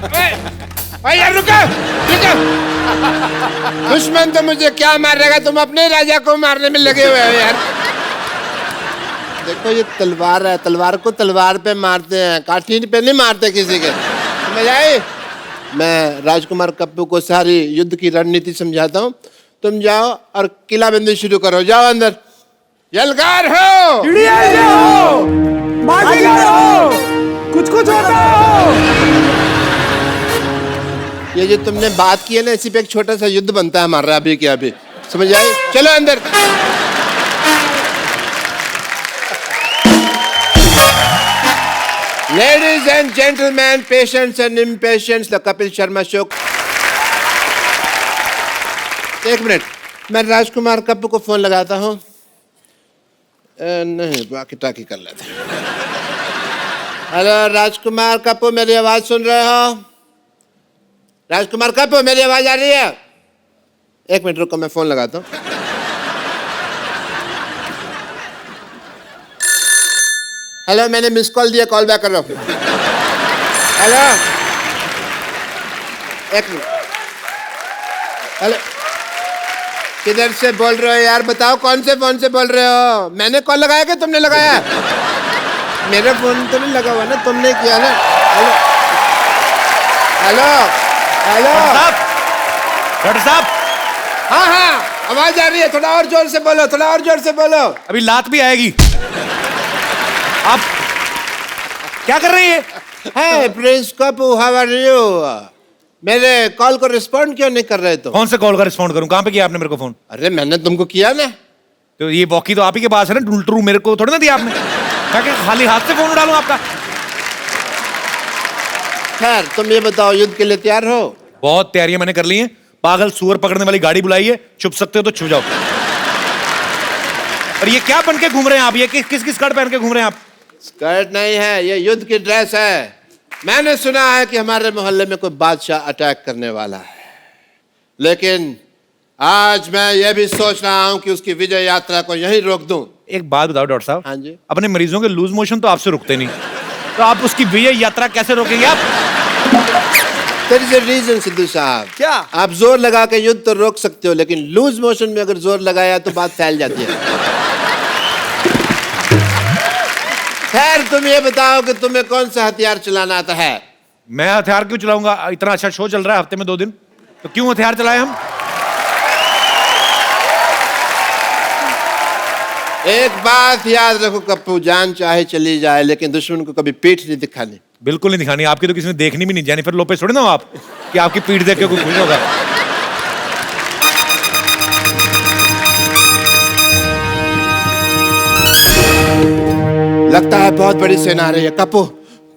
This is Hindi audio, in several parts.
भाई यार रुको रुको। दुश्मन तो मुझे क्या मारेगा, तुम अपने राजा को मारने में लगे हुए हो यार। देखो ये तलवार है, तलवार को तलवार पे मारते हैं, काठी पे नहीं मारते किसी के। समझ आई? मैं राजकुमार कप्पू को सारी युद्ध की रणनीति समझाता हूँ, तुम जाओ और किलाबंदी शुरू करो। जाओ अंदर। यलगार हो, हो, बाजीगर हो, कुछ होता हो। ये जो तुमने बात की है ना, इसी पे एक छोटा सा युद्ध बनता है हमारा अभी के अभी। समझ आई? चलो अंदर। Ladies and gentlemen, patients and impatients, the Kapil Sharma Show. एक मिनट, मैं राजकुमार कप्पू को फोन लगाता हूँ। नहीं, बाकी टाकी कर लेते। हेलो राजकुमार कप्पू, मेरी आवाज सुन रहे हो? राजकुमार कप्पू, मेरी आवाज आ रही है? एक मिनट रुको, मैं फोन लगाता हूँ। हेलो, मैंने मिस कॉल दिया, कॉल बैक कर रहा हूँ। हेलो, एक मिनट। हेलो, किधर से बोल रहे हो यार? बताओ कौन से फोन से बोल रहे हो? मैंने कॉल लगाया कि तुमने लगाया? मेरा फोन तो नहीं लगा हुआ ना, तुमने किया ना। हेलो हेलो हेलो डॉक्टर साहब। हाँ हाँ, आवाज आ रही है, थोड़ा और जोर से बोलो, थोड़ा और जोर से बोलो। अभी लात भी आएगी। आप क्या कर रही है? Hey, prince Kappu, how are you? मेरे कॉल को रिस्पॉन्ड क्यों नहीं कर रहे तुम? कौन से कॉल का रिस्पॉन्ड करूं? कहाँ पे किया आपने मेरे को फोन? अरे मैंने तुमको किया ना। तो ये वॉकी तो आप ही के पास है ना, टूलटरू मेरे को थोड़ी ना दिया आपने। क्या खाली हाथ से फोन उड़ा लूं आपका? खैर तुम ये बताओ, युद्ध के लिए तैयार हो? बहुत तैयारियां मैंने कर ली हैं। पागल सुअर पकड़ने वाली गाड़ी बुलाई है, छुप सकते हो तो छुप जाओ। और ये क्या बन के घूम रहे हैं आप? ये किस स्कर्ट पहन के घूम रहे हैं आप? स्कर्ट नहीं है, ये युद्ध की ड्रेस है। मैंने सुना है कि हमारे मोहल्ले में कोई बादशाह अटैक करने वाला है, लेकिन आज मैं ये भी सोच रहा हूं कि उसकी विजय यात्रा को यहीं रोक दूं। एक बात बताओ डॉक्टर साहब। हाँ जी। अपने मरीजों के लूज मोशन तो आपसे रुकते नहीं, तो आप उसकी विजय यात्रा कैसे रोकेंगे आप? There is a reason, Sidhu साहब। क्या? आप जोर लगा के युद्ध तो रोक सकते हो, लेकिन लूज मोशन में अगर जोर लगाया तो बात फैल जाती है। खैर तुम ये बताओ कि तुम्हें कौन सा हथियार चलाना आता है? मैं हथियार क्यों चलाऊंगा? इतना अच्छा शो चल रहा है हफ्ते में 2 दिन, तो क्यों हथियार चलाए हम? एक बात याद रखो कप्पू, जान चाहे चली जाए लेकिन दुश्मन को कभी पीठ नहीं दिखानी। बिल्कुल नहीं दिखानी। आपकी तो किसी ने देखनी भी नहीं। जेनिफर लोपेज थोड़ी ना हो आप कि आपकी पीठ देख के कोई खुश होगा। लगता है बहुत बड़ी सेना आ रही है। कप्पू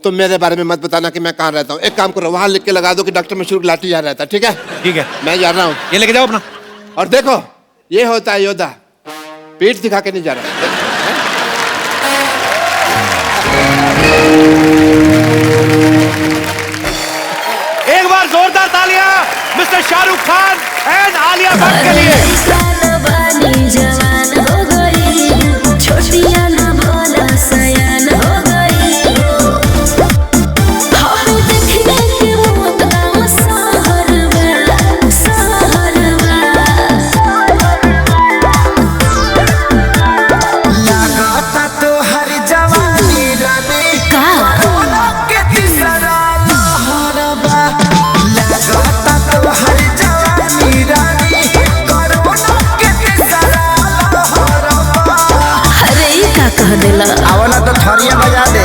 तुम मेरे बारे में मत बताना कि मैं कहाँ रहता हूँ। एक काम करो, वहां लिख के लगा दो कि डॉक्टर मशहूर लाठी यहाँ रहता है। ठीक है? ठीक है, मैं जा रहा हूँ। ये लेके जाओ अपना। और देखो, ये होता है योद्धा, पीठ दिखा के नहीं जा रहा। एक बार जोरदार तालियां मिस्टर शाहरुख खान एंड आलिया भट्ट के लिए। आवला तो थरिया बजा दे।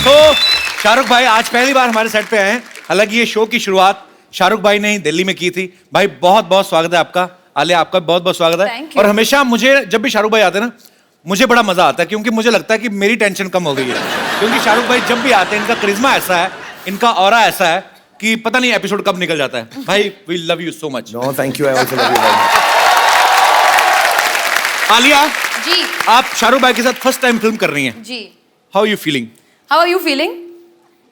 तो शाहरुख भाई आज पहली बार हमारे सेट पे आए हैं। हालांकि ये शो की शुरुआत शाहरुख भाई ने ही दिल्ली में की थी। भाई बहुत बहुत स्वागत है आपका। आलिया आपका बहुत बहुत स्वागत है। और हमेशा मुझे जब भी शाहरुख भाई आते हैं ना, मुझे बड़ा मजा आता है, क्योंकि मुझे लगता है कि मेरी टेंशन कम हो गई है। क्योंकि शाहरुख भाई जब भी आते हैं, इनका करिश्मा ऐसा है, इनका ऑरा ऐसा है कि पता नहीं एपिसोड कब निकल जाता है। भाई we love you so much. No thank you, I also love you. Alia ji, आप शाहरुख भाई के साथ फर्स्ट टाइम फिल्म कर रही हैं। जी। How you feeling? How are you feeling?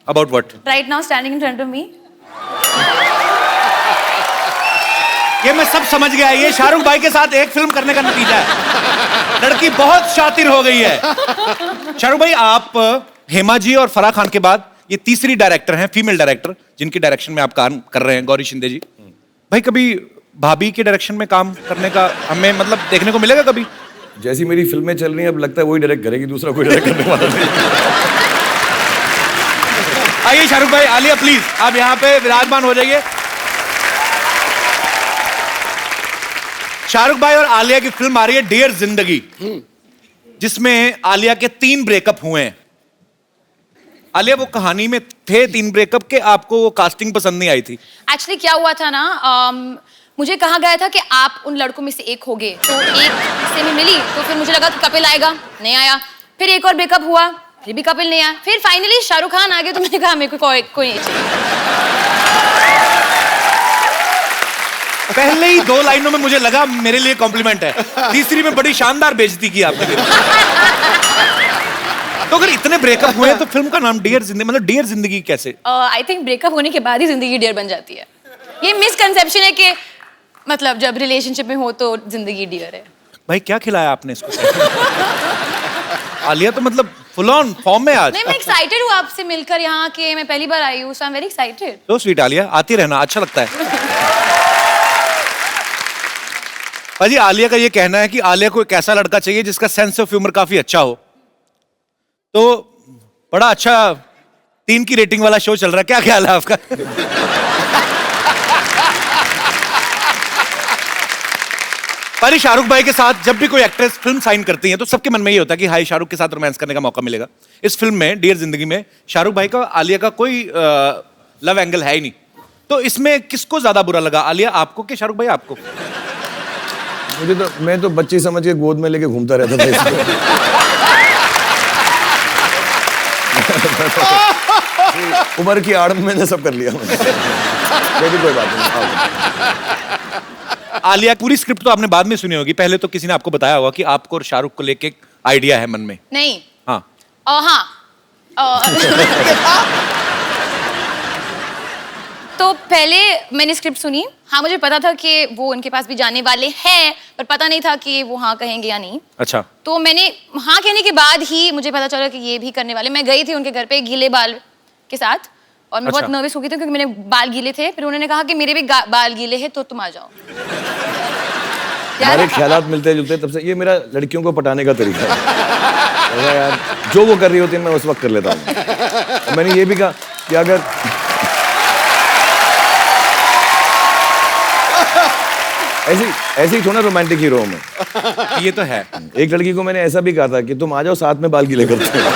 About what? Right now, standing in front of me. ये मैं सब समझ गया। ये शाहरुख भाई के साथ एक फिल्म करने का नतीजा है। लड़की बहुत शातिर हो गई है। शाहरुख भाई, आप हेमा जी और फराह खान के बाद ये तीसरी डायरेक्टर हैं, फीमेल डायरेक्टर, जिनकी डायरेक्शन में आप काम कर रहे हैं, गौरी शिंदे जी। भाई, कभी भाभी के डायरेक्शन में काम करने का हमें मतलब देखने को मिलेगा कभी? जैसी मेरी फिल्में चल रही हैं, अब लगता है वही डायरेक्ट करेगी, दूसरा कोई डायरेक्ट करने वाला नहीं। आइए शाहरुख भाई, आलिया प्लीज आप यहाँ पे विराजमान हो जाइए। शाहरुख भाई और आलिया की फिल्म आ रही है डियर जिंदगी, जिसमें आलिया के 3 ब्रेकअप हुए हैं। आलिया, वो कहानी में थे 3 ब्रेकअप के, आपको वो कास्टिंग पसंद नहीं आई थी? एक्चुअली क्या हुआ था ना, मुझे कहा गया था कि आप उन लड़कों में से एक होगे, तो एक से मैं मिली तो फिर मुझे लगा कि कपिल आएगा, नहीं आया। फिर एक और ब्रेकअप हुआ, फिर भी कपिल नहीं आया। फिर फाइनली शाहरुख खान आ गए, तो मैंने कहा मेरे को कोई नहीं चाहिए। पहले ही 2 लाइनों में मुझे लगा मेरे लिए कॉम्प्लीमेंट है, तीसरी में बड़ी शानदार बेइज्जती की आपने। तो अगर इतने ब्रेकअप हुए हैं तो फिल्म का नाम डियर जिंदगी, मतलब डियर जिंदगी कैसे? आई थिंक ब्रेकअप होने के बाद ही जिंदगी डियर बन जाती है। ये मिसकंसेप्शन है कि मतलब जब रिलेशनशिप में हो तो जिंदगी डियर है। भाई, क्या खिलाया आपने इसको? आलिया तो मतलब फुल ऑन फॉर्म में आज। नहीं, मैं एक्साइटेड हूँ आपसे मिलकर यहाँ के, मैं पहली बार आई हूँ, सो आई एम वेरी एक्साइटेड। तो स्वीट आलिया, आती रहना, अच्छा लगता है। भाजी, आलिया का ये कहना है कि आलिया को एक ऐसा लड़का चाहिए जिसका सेंस ऑफ ह्यूमर काफी अच्छा हो। तो बड़ा अच्छा 3 की रेटिंग वाला शो चल रहा है, क्या ख्याल है आपका? पर शाहरुख भाई के साथ जब भी कोई एक्ट्रेस फिल्म साइन करती है तो सबके मन में ये होता है कि हाई शाहरुख के साथ रोमांस करने का मौका मिलेगा। इस फिल्म में डियर जिंदगी में शाहरुख भाई का आलिया का कोई लव एंगल है ही नहीं। तो इसमें किसको ज्यादा बुरा लगा, आलिया आपको कि शाहरुख भाई आपको? मैं तो बच्ची समझ के गोद में लेके घूमता रहता था इसको। उम्र की आड़ में मैंने सब कर लिया। लेकिन कोई बात नहीं। आलिया, पूरी स्क्रिप्ट तो आपने बाद में सुनी होगी, पहले तो किसी ने आपको बताया होगा कि आपको और शाहरुख को लेके एक आइडिया है मन में? नहीं। हाँ। तो पहले मैंने स्क्रिप्ट सुनी, हाँ मुझे पता था कि वो उनके पास भी जाने वाले हैं, पर पता नहीं था कि वो हाँ कहेंगे या नहीं। अच्छा। तो मैंने हाँ कहने के बाद ही मुझे पता चला कि ये भी करने वाले। मैं गई थी उनके घर पे गीले बाल के साथ, और मैं बहुत नर्वस हो गई थी क्योंकि मैंने बाल गीले थे। फिर उन्होंने कहा कि मेरे भी बाल गीले हैं तो तुम आ जाओ। हमारे ख्यालात मिलते जुलते, तब से ये मेरा लड़कियों को पटाने का तरीका है। यार जो वो कर रही होती है मैं उस वक्त कर लेता हूँ। मैंने ये भी कहा कि अगर ऐसे ही थोड़ा रोमांटिक हीरो में ये तो है। एक लड़की को मैंने ऐसा भी कहा था कि तुम आ जाओ साथ में बाल गीले करते हो।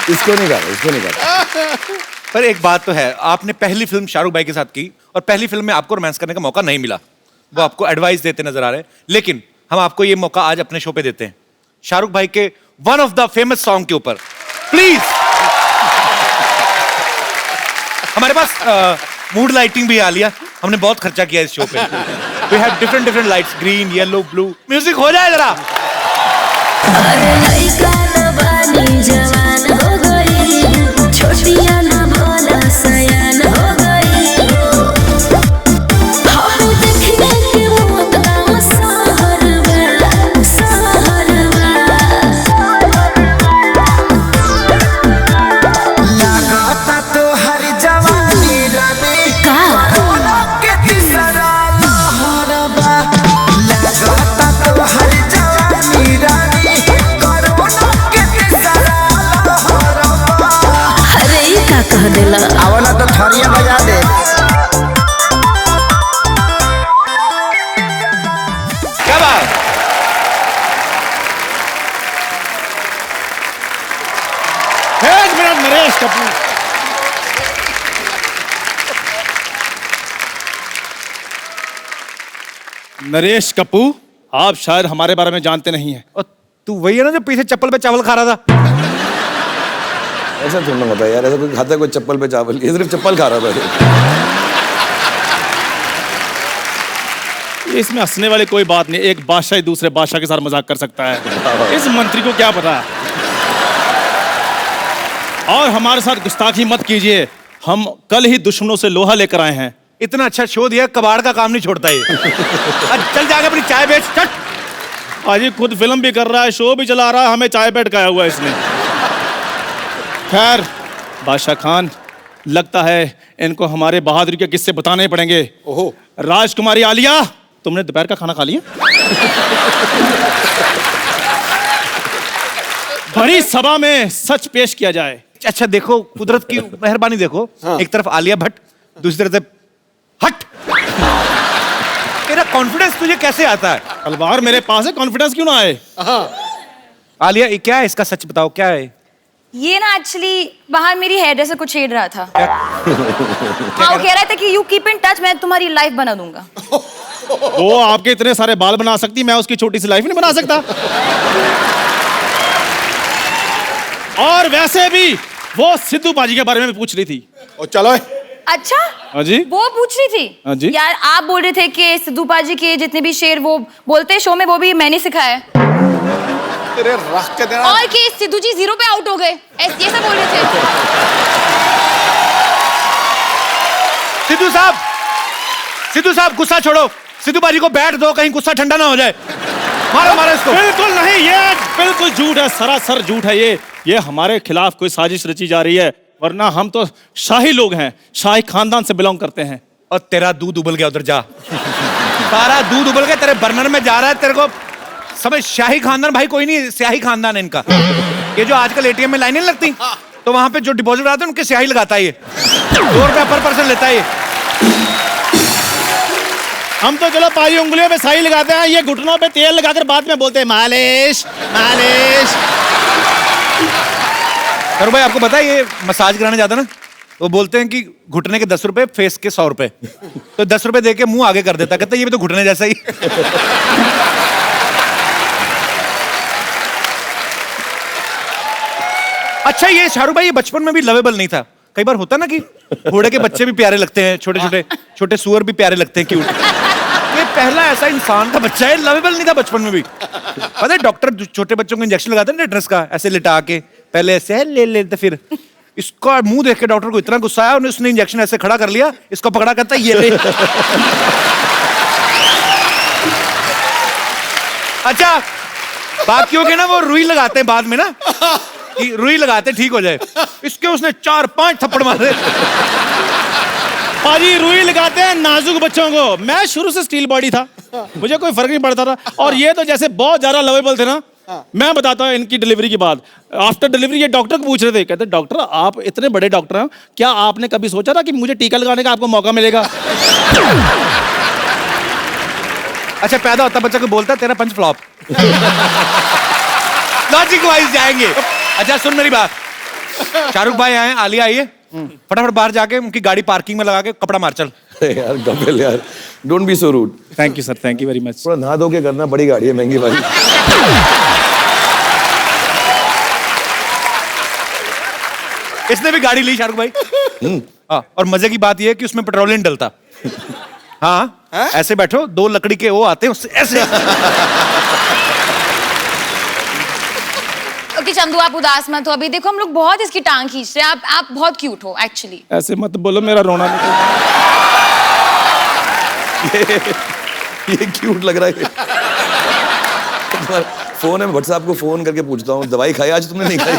इसको नहीं कहा। पर एक बात तो है, आपने पहली फिल्म शाहरुख भाई के साथ की और पहली फिल्म में आपको रोमांस करने का मौका नहीं मिला, वो आपको एडवाइस देते नजर आ रहे हैं। लेकिन हम आपको ये मौका आज अपने शो पे देते हैं, शाहरुख भाई के one of the famous song के ऊपर। प्लीज। हमारे पास मूड लाइटिंग भी आ लिया, हमने बहुत खर्चा किया इस शो पे। We have different lights, green, yellow, blue. Music हो जाए जरा। छोटिया ना भोला सयान हो गई। हम देखने के वो तमाम सहरवा सहरवा। लगाता तो हर जवानी रानी का के तीसरा लहरवा। लगाता तो हर जवानी रानी कोरोना के तीसरा लहरवा। अरे ये का कह देला। आवला तो थरिया बजा दे। क्या बात। एक मिनट नरेश कपूर, नरेश कपूर, आप शायद हमारे बारे में जानते नहीं हैं। और तू वही है ना जो पीछे चप्पल पे चावल खा रहा था? ऐसा थोड़ा होता है यार, ऐसा कोई खाता है कोई चप्पल पे चावल, ये सिर्फ चप्पल खा रहा था। इसमें हंसने वाली कोई बात नहीं, एक बादशाह दूसरे बादशाह के साथ मजाक कर सकता है, इस मंत्री को क्या पता। और हमारे साथ गुस्ताखी मत कीजिए, हम कल ही दुश्मनों से लोहा लेकर आए हैं इतना अच्छा शो दिया, कबाड़ का काम नहीं छोड़ता ये। अब चल जाके अपनी चाय बेच, चट। पाजी खुद फिल्म भी कर रहा है, शो भी चला रहा है, हमें चाय पे अटकाया हुआ है इसने। खैर बादशाह खान, लगता है इनको हमारे बहादुरी के किस्से बताने पड़ेंगे। ओहो। राजकुमारी आलिया, तुमने दोपहर का खाना खा लिया? बड़ी सभा में सच पेश किया जाए। अच्छा देखो, कुदरत की मेहरबानी देखो। हाँ। एक तरफ आलिया भट्ट, दूसरी तरफ हट। तेरा कॉन्फिडेंस तुझे कैसे आता है? तलवार मेरे पास है, कॉन्फिडेंस क्यों ना आए? आलिया ये क्या है, इसका सच बताओ, क्या है? ये ना एक्चुअली बाहर मेरी हेयर ड्रेसर को छेड़ रहा था। हाँ, वो कह रहा था कि यू कीप इन टच, मैं तुम्हारी लाइफ बना दूंगा। वो आपके इतने सारे बाल बना सकती, मैं उसकी छोटी सी लाइफ नहीं बना सकता। और वैसे भी वो सिद्धू बाजी के बारे में पूछ रही थी। ओ चलो। अच्छा, हाँ जी, वो पूछ रही थी। हाँ जी। यार आप बोल रहे थे कि सिद्धू पाजी के जितने भी शेर वो बोलते हैं शो में, वो भी मैंने सिखाया है। तेरे रख के देना। और कि सिद्धू जी 0 पे आउट हो गए, ये सब बोल रहे थे। सिद्धू साहब गुस्सा छोड़ो, सिद्धू बाजी को बैठ दो, कहीं गुस्सा ठंडा ना हो जाए। मारो मारो इसको। बिल्कुल नहीं, ये बिल्कुल झूठ है, सरासर झूठ है ये हमारे खिलाफ कोई साजिश रची जा रही है, वरना हम तो शाही लोग हैं, शाही खानदान से बिलोंग करते हैं। और तेरा दूध उबल गया, उधर जा। सारा दूध उबल गया तेरे बर्नर में जा रहा है, तेरे को समझ। शाही खानदान भाई कोई नहीं, स्याही खानदान है इनका। ये जो आजकल एटीएम में लाइनें लगती, तो वहां पे जो डिपॉजिट आते हैं उनके स्याही लगाता है ये। 2 रुपया पर पर्सन लेता है ये। हम तो चलो पाजी उंगलियों पे स्याही लगाते हैं, ये घुटनों पे तेल लगाकर बाद में बोलते हैं मालिश मालिश। करो भाई, आपको पता है ये मसाज कराने जाता ना, वो बोलते हैं कि घुटने के 10 रुपए, फेस के 100 रुपए। तो 10 रुपए दे के मुंह आगे कर देता, कहता ये भी तो घुटने जैसा ही। अच्छा ये शाहरुख भाई, ये बचपन में भी लवेबल नहीं था? कई बार होता ना कि घोड़े के बच्चे भी प्यारे लगते हैं, छोटे छोटे छोटे सुअर भी प्यारे लगते हैं, क्यूट। ये पहला ऐसा इंसान का बच्चा है, लवेबल नहीं था बचपन में भी। पता है डॉक्टर छोटे बच्चों को इंजेक्शन लगाते हैं टेटनस का, ऐसे लिटा के, पहले ऐसे ले लेते, फिर इसका मुंह देख के डॉक्टर को इतना गुस्सा आया, उसने इंजेक्शन ऐसे खड़ा कर लिया, इसको पकड़ा, कहता है ये ले। अच्छा बाकियों के ना वो रुई लगाते हैं बाद में ना, कि रुई लगाते ठीक हो जाए, इसके उसने 4-5 थप्पड़ मारे। पाजी रुई लगाते हैं नाजुक बच्चों को। मैं शुरू से स्टील बॉडी था, मुझे कोई फर्क नहीं पड़ता था, और ये तो जैसे बहुत ज्यादा लवेबल थे ना। मैं बताता हूँ इनकी डिलीवरी के बाद, आफ्टर डिलीवरी ये डॉक्टर को पूछ रहे थे, कहते डॉक्टर आप इतने बड़े डॉक्टर हैं, क्या आपने कभी सोचा था कि मुझे टीका लगाने का आपको मौका मिलेगा? अच्छा पैदा होता बच्चा को बोलता तेरा पंच फ्लॉप। लॉजिक वाइज जाएंगे। अच्छा सुन मेरी बात, शाहरुख भाई आए, आलिया आई है, फटाफट बाहर जाके उनकी गाड़ी पार्किंग में लगा के कपड़ा मार चल। यार कपिल यार, don't be so rude. Thank you sir, thank you very much. थोड़ा नहा धो के करना, बड़ी गाड़ी है, महंगी वाली। इसने भी गाड़ी ली शाहरुख भाई। हाँ, और मजे की बात यह है कि उसमें पेट्रोल नहीं डलता। हाँ ऐसे बैठो, 2 लकड़ी के वो आते हैं उससे ऐसे। ओके चंदू आप उदास मत हो, अभी देखो हम लोग बहुत इसकी टांग खींच रहे हैं, आप बहुत क्यूट हो एक्चुअली। ऐसे मत बोलो, मेरा रोना निकल। ये क्यूट लग रहा है। फोन है, भट्ट साहब को फोन करके पूछता हूँ, दवाई खाई आज तुमने? नहीं खाई।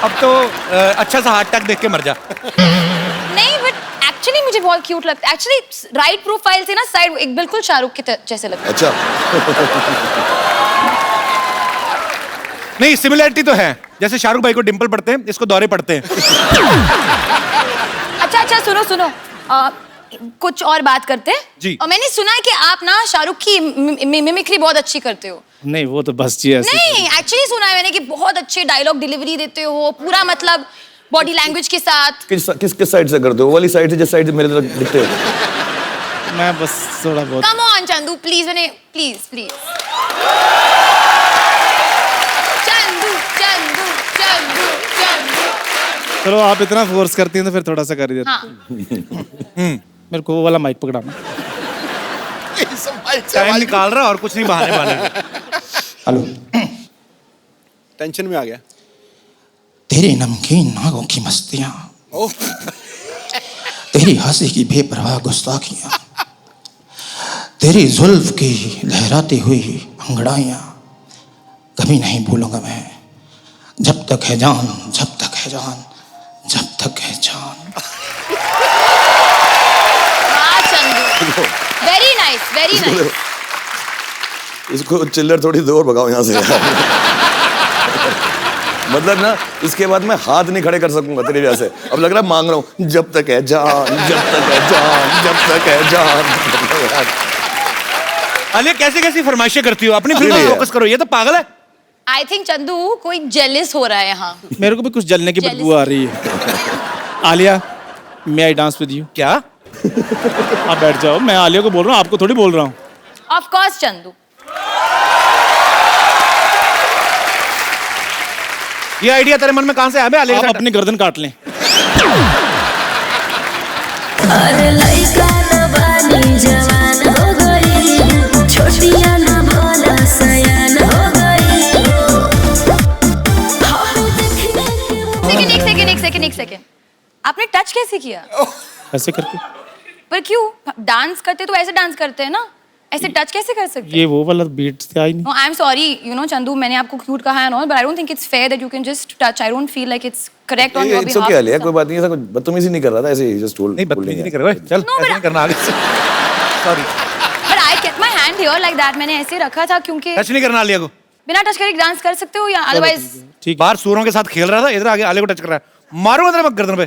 अब तो अच्छा सा हार्ट अटैक देख के मर जा। नहीं बट एक्चुअली मुझे बहुत क्यूट लगता है, एक्चुअली राइट प्रोफाइल से ना साइड एक बिल्कुल शाहरुख के जैसे लगता है। अच्छा। नहीं सिमिलरिटी तो है, जैसे शाहरुख भाई को डिंपल पड़ते हैं, इसको दौरे पड़ते हैं। अच्छा सुनो सुनो, कुछ और बात करते हैं जी। और मैंने सुना है कि आप ना शाहरुख की मिमिक्री बहुत अच्छी करते हो। नहीं वो तो बस जी ऐसे। नहीं एक्चुअली सुना है मैंने कि बहुत अच्छे डायलॉग डिलीवरी देते हो, पूरा मतलब बॉडी लैंग्वेज के साथ। किस साइड से करते हो? वाली साइड से, जिस साइड से मेरे तरफ दिखते हो? मैं बस थोड़ा बहुत। कम ऑन चंदू प्लीज, मैंने प्लीज प्लीज चंदू चंदू चंदू चंदू। चलो आप इतना फोर्स करती हैं तो फिर थोड़ा सा कर ही देते। हाँ मेरे को वो वाला माइक पकड़ाना। टाइम निकाल रहा और कुछ नहीं, बहाने बहाने। हेलो, टेंशन में आ गया। तेरे नमकीन नागों की मस्तियां, तेरी हंसी की बेपरवाह गुस्ताखियां, तेरी जुल्फ की लहराती हुई अंगड़ाइयां कभी नहीं भूलूंगा मैं। जब तक है जान, जब तक है जान, जब तक है जान। वाह Chandu, very nice, very nice. इसको चिल्लर थोड़ी दूर भगाओ यहाँ से। मतलब ना इसके बाद मैं हाथ नहीं खड़े कर सकूंगा तेरी वजह से। अब लग रहा है मांग रहा हूँ, जब तक है जान, जब तक है जान, जब तक है जान। आलिया कैसी कैसी फरमाइशें करती हो? अपनी फिल्म पर फोकस करो, ये तो पागल है। आई थिंक चंदू कोई जेलिस हो रहा है यहाँ। मेरे को भी कुछ जलने की बदबू आ रही है। आलिया, मे आई डांस विद यू? क्या? आप बैठ जाओ, मैं आलिया को बोल रहा हूँ, आपको थोड़ी बोल रहा हूँ। Of course Chandu. ये आइडिया तेरे मन में कहां से आया? बे आलिया आप अपनी गर्दन काट लें। अरे लइका न बानी जवान हो गई, छोटिया न भोला सयान हो गई। एक सेकेंड, आपने टच कैसे किया? ऐसे करके। पर क्यों? डांस करते तो ऐसे डांस करते हैं ना, ऐसे टच कैसे कर सकते हैं? ये वो वाला बीट से आई नहीं। No, I'm sorry, you know, Chandu, मैंने आपको क्यूट कहा है ना, but I don't think it's fair that you can just touch. I don't feel like it's correct on your It's behalf. okay Alia, कोई बात नहीं, ऐसा कुछ बदतमीजी नहीं कर रहा था, ऐसे ही just told। नहीं बदतमीजी नहीं कर रहा। चल No, ऐसे नहीं करना आगे से। Sorry. But I kept my hand here like that. मैंने ऐसे रखा था क्योंकि टच नहीं करना आलिया को। बिना टच करे डांस कर सकते हो या otherwise? ठीक। बाहर सूरों के साथ खेल रहा था, इधर आगे आलिया को टच कर रहा है। मारूंगा तेरे गर्दन पे।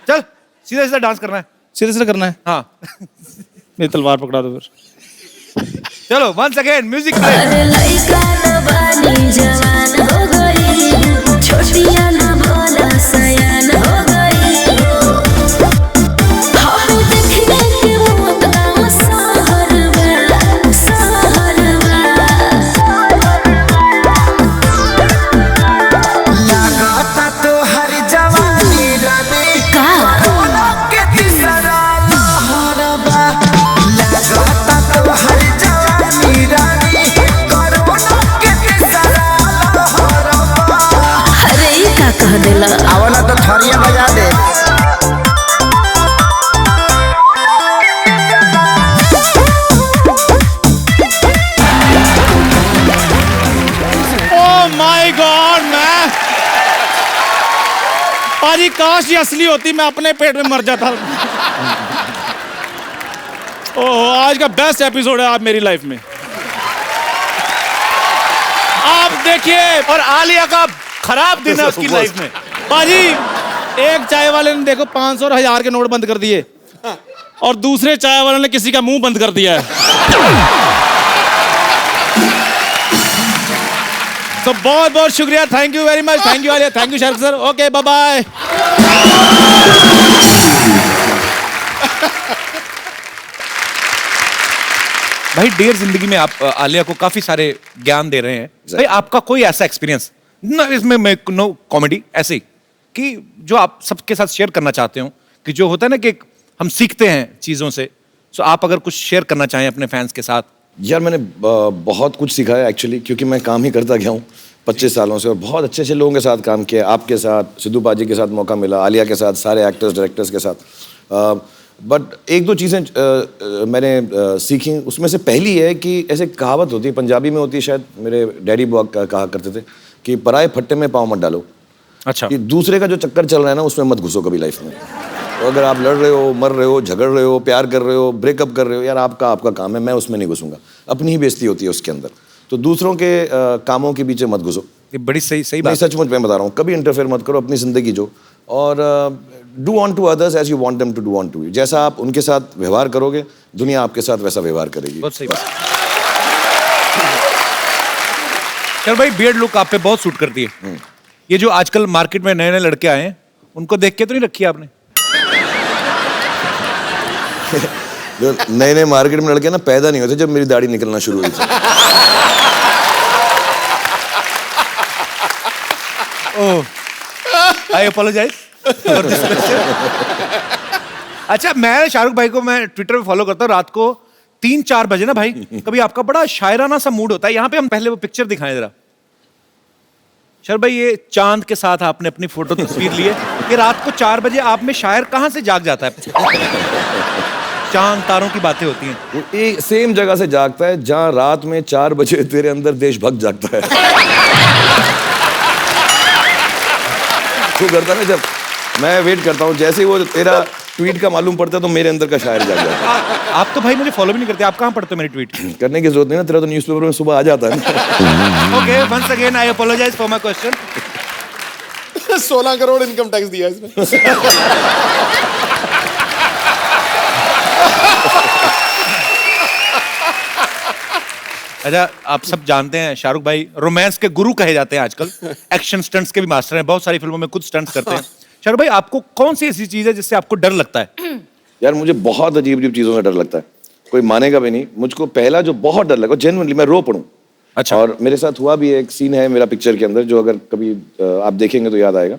चल सीधा सीधा डांस करना है। सीधे सीधे करना है। हाँ। मेरी तलवार पकड़ा दो फिर। चलो once again म्यूजिक प्ले। अरे लइका न बानी जवान हो गई, छोटिया न भोला सयान हो गई। हाँ देखने के वो तनाव सहरवा, सहरवा। लागता तो हर जवानी रानी का के तीसरा लहरबा। लागता तो हर जवानी रानी कोरोना के तीसरा लहरबा। अरे ई का कह देला? आवला तो थरिया बजा दे। ओह माय गॉड, मैं पाजी काश ये असली होती, मैं अपने पेट में मर जाता। ओह आज का बेस्ट एपिसोड है आप मेरी लाइफ में। आप देखिए, और आलिया का खराब दिन है उसकी लाइफ में। पाजी एक चाय वाले ने देखो 500 और 1000 के नोट बंद कर दिए और दूसरे चाय वाले ने किसी का मुंह बंद कर दिया है। तो बहुत बहुत शुक्रिया, thank you very much, thank you Alia, thank you Shahrukh sir, okay bye bye. भाई डियर जिंदगी में आप आलिया को काफी सारे ज्ञान दे रहे हैं। भाई आपका कोई ऐसा एक्सपीरियंस ना, इसमें मैं नो कॉमेडी ऐसे ही कि जो आप सबके साथ शेयर करना चाहते हो, कि जो होता है ना कि हम सीखते हैं चीजों से, तो आप अगर कुछ शेयर करना चाहें अपने फैंस के साथ। यार मैंने बहुत कुछ सीखा है एक्चुअली, क्योंकि मैं काम ही करता गया हूँ 25 सालों से और बहुत अच्छे अच्छे लोगों के साथ काम किया। आपके साथ, सिद्धू पाजी के साथ मौका मिला, आलिया के साथ, सारे एक्टर्स डायरेक्टर्स के साथ। बट एक दो चीज़ें मैंने सीखी, उसमें से पहली है कि ऐसे कहावत होती है, पंजाबी में होती है शायद, मेरे डैडी बुआ कहा करते थे कि पराए फट्टे में पाँव मत डालो। अच्छा। कि दूसरे का जो चक्कर चल रहा है ना, उसमें मत घुसो कभी लाइफ में। तो अगर आप लड़ रहे हो, मर रहे हो, झगड़ रहे हो, प्यार कर रहे हो, ब्रेकअप कर रहे हो, यार आपका काम है, मैं उसमें नहीं घुसूंगा। अपनी ही बेइज्जती होती है उसके अंदर। तो दूसरों के कामों के पीछे मत घुसो। ये बड़ी सही नहीं, बात। सचमुच मैं बता रहा हूँ, कभी इंटरफेयर मत करो, अपनी जिंदगी जो, और do unto others as you want them to do unto you. जैसा आप उनके साथ व्यवहार करोगे, दुनिया आपके साथ वैसा व्यवहार करेगी। बहुत सही बात। चल भाई, बियर्ड लुक आप पे बहुत सूट करती है। ये जो आजकल मार्केट में नए नए लड़के आए हैं, उनको देख के तो नहीं रखी आपने? जो नए नए मार्केट में लड़के ना पैदा नहीं होते जब मेरी दाढ़ी निकलना शुरू हुई थी। आई अपोलोजाइज। अच्छा, मैं शाहरुख भाई को मैं ट्विटर पे फॉलो करता हूँ। रात को 3-4 बजे ना भाई, कभी आपका बड़ा शायराना सा मूड होता है। यहाँ पे हम पहले वो पिक्चर दिखाएं जरा। शाहरुख भाई ये चांद के साथ आपने अपनी फोटो तस्वीर ली है कि रात को 4 बजे आप में शायर कहाँ से जाग जाता है? चांद तारों की बातें होती हैं। वो एक सेम जगह से जागता है जहाँ रात में 4 बजे तेरे अंदर देशभक्त जागता है। तू करता ना, जब मैं वेट करता हूँ, जैसे ही वो तेरा ट्वीट का मालूम पड़ता है तो मेरे अंदर का शायर जाग जाता है। आप तो भाई मुझे फॉलो भी नहीं करते, आप कहाँ पढ़ते हो मेरी ट्वीट? करने की जरूरत नहीं ना, तेरा तो न्यूज़पेपर में सुबह आ जाता है ना। Okay, once again I apologise for my question. 16 crore income tax दिया इसमें। अच्छा, आप सब जानते हैं शाहरुख भाई रोमांस के गुरु कहे जाते हैं आजकल। एक्शन स्टंट्स के भी मास्टर हैं, बहुत सारी फिल्मों में खुद स्टंट्स करते हैं। शाहरुख भाई, आपको कौन सी ऐसी चीज है जिससे आपको डर लगता है? यार मुझे बहुत अजीब अजीब चीजों से डर लगता है, कोई मानेगा भी नहीं। मुझको पहला जो बहुत डर लगा, जेन्युइनली मैं रो पड़ूं। अच्छा। और मेरे साथ हुआ भी, एक सीन है मेरा पिक्चर के अंदर जो अगर कभी आप देखेंगे तो याद आएगा।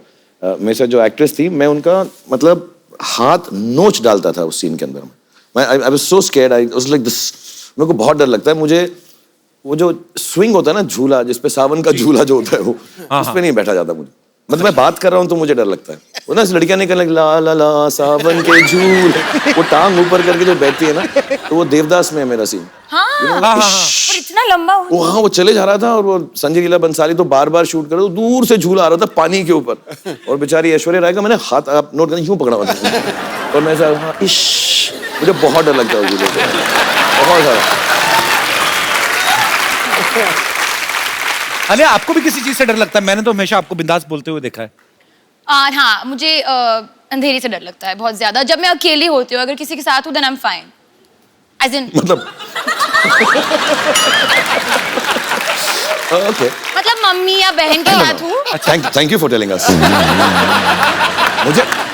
मेरे साथ जो एक्ट्रेस थी, मैं उनका मतलब हाथ नोच डालता था उस सीन के अंदर। मैं I was so scared, I was like this. मेरे को बहुत डर लगता है। मुझे वो जो स्विंग होता है ना, झूला जिसपे सावन का झूला जो होता है, वो उस पे नहीं बैठा जाता मुझे। मतलब मैं बात कर रहा हूँ तो मुझे डर लगता है। वो ना लड़कियां नहीं करने ला ला ला सावन के झूल, वो टांग ऊपर करके जो बैठती है ना, तो वो देवदास में है मेरा सीन। और इतना लंबा हो। वो हाँ, वो चले जा रहा था और वो संजय लीला बंसाली तो बार बार शूट कर रहे, तो दूर से झूला आ रहा था पानी के ऊपर, और बेचारी ऐश्वर्या राय का मैंने हाथ, आप नोट करना, यूं पकड़ा हुआ था और मैं ऐसा हाँ, इश्श, मुझे बहुत डर लगता है उस झूले से, बहुत सारा। अरे आपको भी किसी चीज से डर लगता है? मैंने तो हमेशा आपको बिंदास बोलते हुए देखा है। हाँ, मुझे अंधेरे से डर लगता है बहुत ज्यादा। जब मैं अकेली होती हूँ, अगर किसी के साथ हूँ then I am fine. As in मतलब ओके, मतलब मम्मी या बहन के साथ हूँ। Thank you for telling us.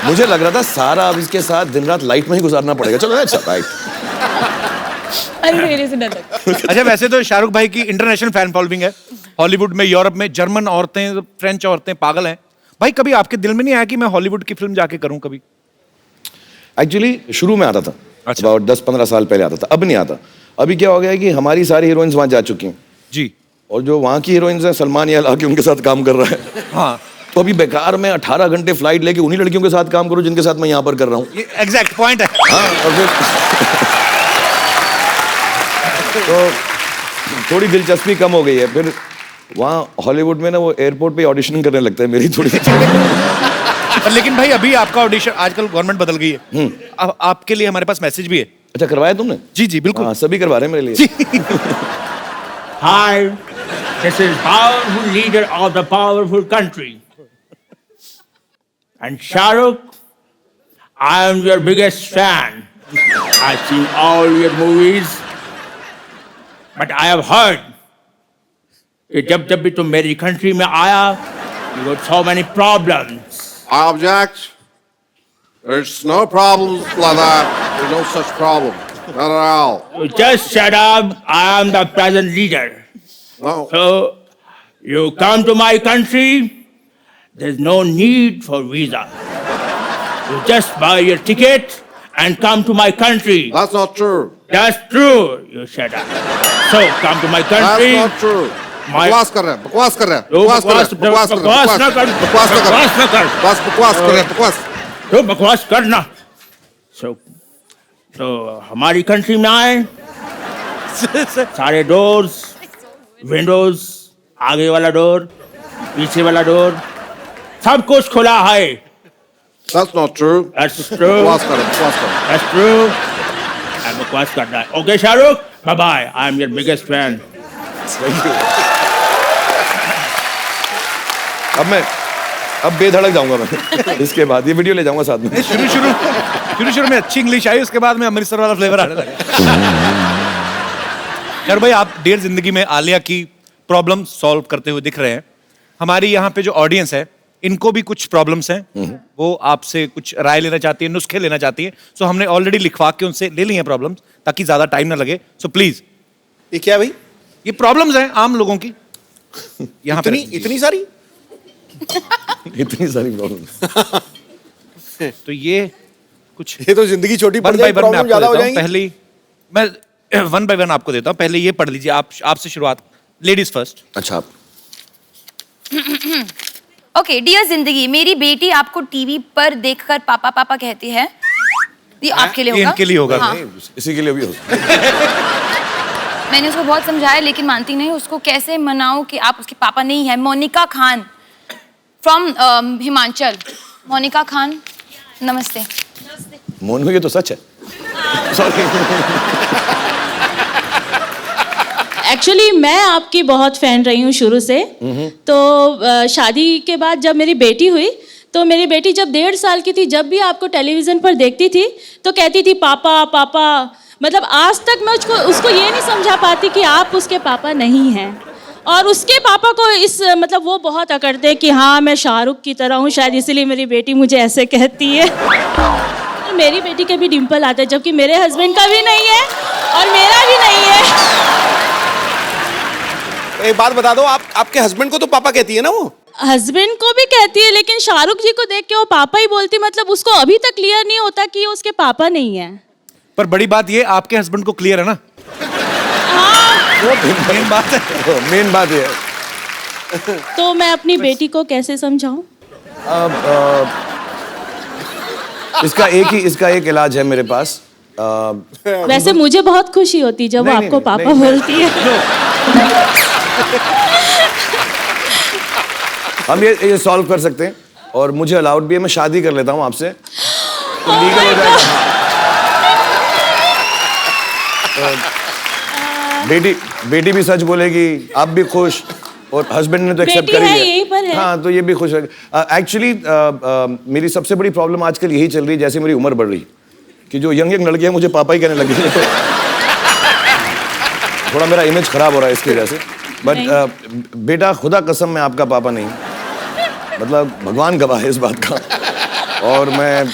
मुझे लग रहा था सारा अब इसके साथ दिन रात लाइट में ही गुजारना पड़ेगा। चलो अच्छा, राइट। अंधेरे से डर लगता है। अच्छा, वैसे तो शाहरुख भाई की इंटरनेशनल फैन फॉलोइंग है, हॉलीवुड में, यूरोप में। जर्मन औरतें, फ्रेंच औरतें पागल हैं। भाई कभी आपके दिल में नहीं आया कि मैं हॉलीवुड की फिल्म जाके करूं कभी? एक्चुअली शुरू में आता था, अच्छा। about 10-15 साल पहले आता था, अब नहीं आता। अभी क्या हो गया है कि हमारी सारी हीरोइंस वहां जा चुकी हैं जी। और जो वहां की हीरोइंस हैं, सलमान यार आके उनके साथ काम कर रहा है। हाँ, तो अभी बेकार में 18 घंटे फ्लाइट लेके उन्हीं लड़कियों के साथ काम करूं जिनके साथ मैं यहाँ पर कर रहा हूँ। ये एग्जैक्ट पॉइंट है। हाँ, और फिर तो थोड़ी दिलचस्पी कम हो गई है। फिर वहाँ हॉलीवुड में ना वो एयरपोर्ट पे ऑडिशनिंग करने लगता है मेरी थोड़ी। पर लेकिन भाई अभी आपका ऑडिशन, आजकल गवर्नमेंट बदल गई है, अब आपके लिए हमारे पास मैसेज भी है। अच्छा, करवाया तुमने? जी जी बिल्कुल। हाँ, सभी करवा रहे हैं मेरे लिए। Hi, this is powerful leader of the powerful country. And Shahrukh, I am your biggest fan. I've seen all your movies. But I have heard कि जब भी तुम मेरी कंट्री में आया, you got so many problems. I object. There's no problem like that. There's no such problem. Not at all. You just shut up. I am the present leader. No. So you come to my country, there's no need for visa. You just buy your ticket and come to my country. That's not true. That's true. You shut up. So come to my country. That's not true. My- बकवास कर रहे हैं, बकवास कर रहे हैं, तो बकवास कर रहे हैं, बकवास कर रहे हैं, बकवास ना कर, बकवास ना कर, बकवास ना कर। बकवास कर रहे हैं, बकवास। तो बकवास करना। तो हमारी कंट्री में आए, सारे डोर्स, विंडोज, आगे वाला डोर, पीछे वाला डोर, सब कुछ खुला है। That's not true. That's true. बकवास कर रहे हैं, बकवास कर रहे हैं। That's true. I'm बकवास करना है। Okay, Shahrukh, bye bye. I'm your biggest fan. अब बेधड़क जाऊंगा मैं। इसके बाद ये वीडियो ले जाऊंगा साथ में। शुरू में अच्छी इंग्लिश आई, उसके बाद में अमृतसर वाला फ्लेवर आने लगा। यार भाई, आप डेढ़ जिंदगी में आलिया की प्रॉब्लम सॉल्व करते हुए दिख रहे हैं। हमारी यहाँ पे जो ऑडियंस है, इनको भी कुछ प्रॉब्लम्स हैं, वो आपसे कुछ राय लेना चाहती है, नुस्खे लेना चाहती है। सो हमने ऑलरेडी लिखवा के उनसे ले ली हैं प्रॉब्लम्स, ताकि ज्यादा टाइम ना लगे। सो प्लीज, ये क्या भाई? ये प्रॉब्लम्स हैं आम लोगों की। यहाँ पे इतनी सारी? इतनी सारी प्रॉब्लम। तो ये कुछ ये तो जिंदगी छोटी पड़ वन बाय जाएगी, वन मैं प्रॉब्लम आपको ज्यादा हो देता हूँ। जाएंगी। पहली मैं वन बाय वन आपको देता हूँ। पहले ये पढ़ लीजिए, आप आपसे शुरुआत, लेडीज फर्स्ट। अच्छा, ओके डियर जिंदगी, मेरी बेटी आपको टीवी पर देखकर पापा पापा कहती है। ये आपके लिए ये होगा। इनके लिए होगा। हाँ। इसी के लिए भी हो सकता है। मैंने उसको बहुत समझाया लेकिन मानती नहीं। उसको कैसे मनाऊं कि आप उसके पापा नहीं है। मोनिका खान फ्रॉम हिमाचल। मोनिका खान नमस्ते। मोनू ये तो सच है। सॉरी। एक्चुअली मैं आपकी बहुत फैन रही हूँ शुरू से। तो शादी के बाद जब मेरी बेटी हुई तो मेरी बेटी जब 1.5 साल की थी, जब भी आपको टेलीविज़न पर देखती थी तो कहती थी पापा पापा। मतलब आज तक मैं उसको ये नहीं समझा पाती कि आप उसके पापा नहीं हैं। और उसके पापा को इस मतलब वो बहुत अकड़ते हैं कि हाँ मैं शाहरुख की तरह हूँ, शायद इसीलिए मेरी बेटी मुझे ऐसे कहती है। तो मेरी बेटी के भी डिम्पल आता है, जबकि मेरे हस्बैंड का भी नहीं है और मेरा भी नहीं है। एक बात बता दो, आपके हस्बैंड को तो पापा कहती है ना वो? हस्बैंड को भी कहती है, लेकिन शाहरुख जी को देख के वो पापा ही बोलती। मतलब उसको अभी तक क्लियर नहीं होता कि ये उसके पापा नहीं है। पर बड़ी बात ये, आपके हस्बैंड को क्लियर है ना? मेन बात है। मेन बात ये है। तो मैं अपनी बेटी को कैसे समझाऊं? इसका एक इलाज है मेरे पास। वैसे मुझे बहुत खुशी होती जब वो नहीं, आपको नहीं, पापा नहीं, बोलती है। हम ये सॉल्व कर सकते हैं और मुझे अलाउड भी है। मैं शादी कर लेता हूँ आपसे, तो लीगल हो जाएगा। बेटी भी सच बोलेगी, आप भी खुश, और हस्बैंड ने तो एक्सेप्ट बेटी कर ही है, लिया। यहीं पर है। हाँ, तो ये भी खुश है। एक्चुअली मेरी सबसे बड़ी प्रॉब्लम आजकल यही चल रही है, जैसे मेरी उम्र बढ़ रही कि जो यंग लड़कियां मुझे पापा ही कहने लगी है। तो थोड़ा मेरा इमेज खराब हो रहा है इसकी वजह से। बट बेटा, खुदा कसम मैं आपका पापा नहीं, मतलब भगवान गवाह है इस बात का। और मैं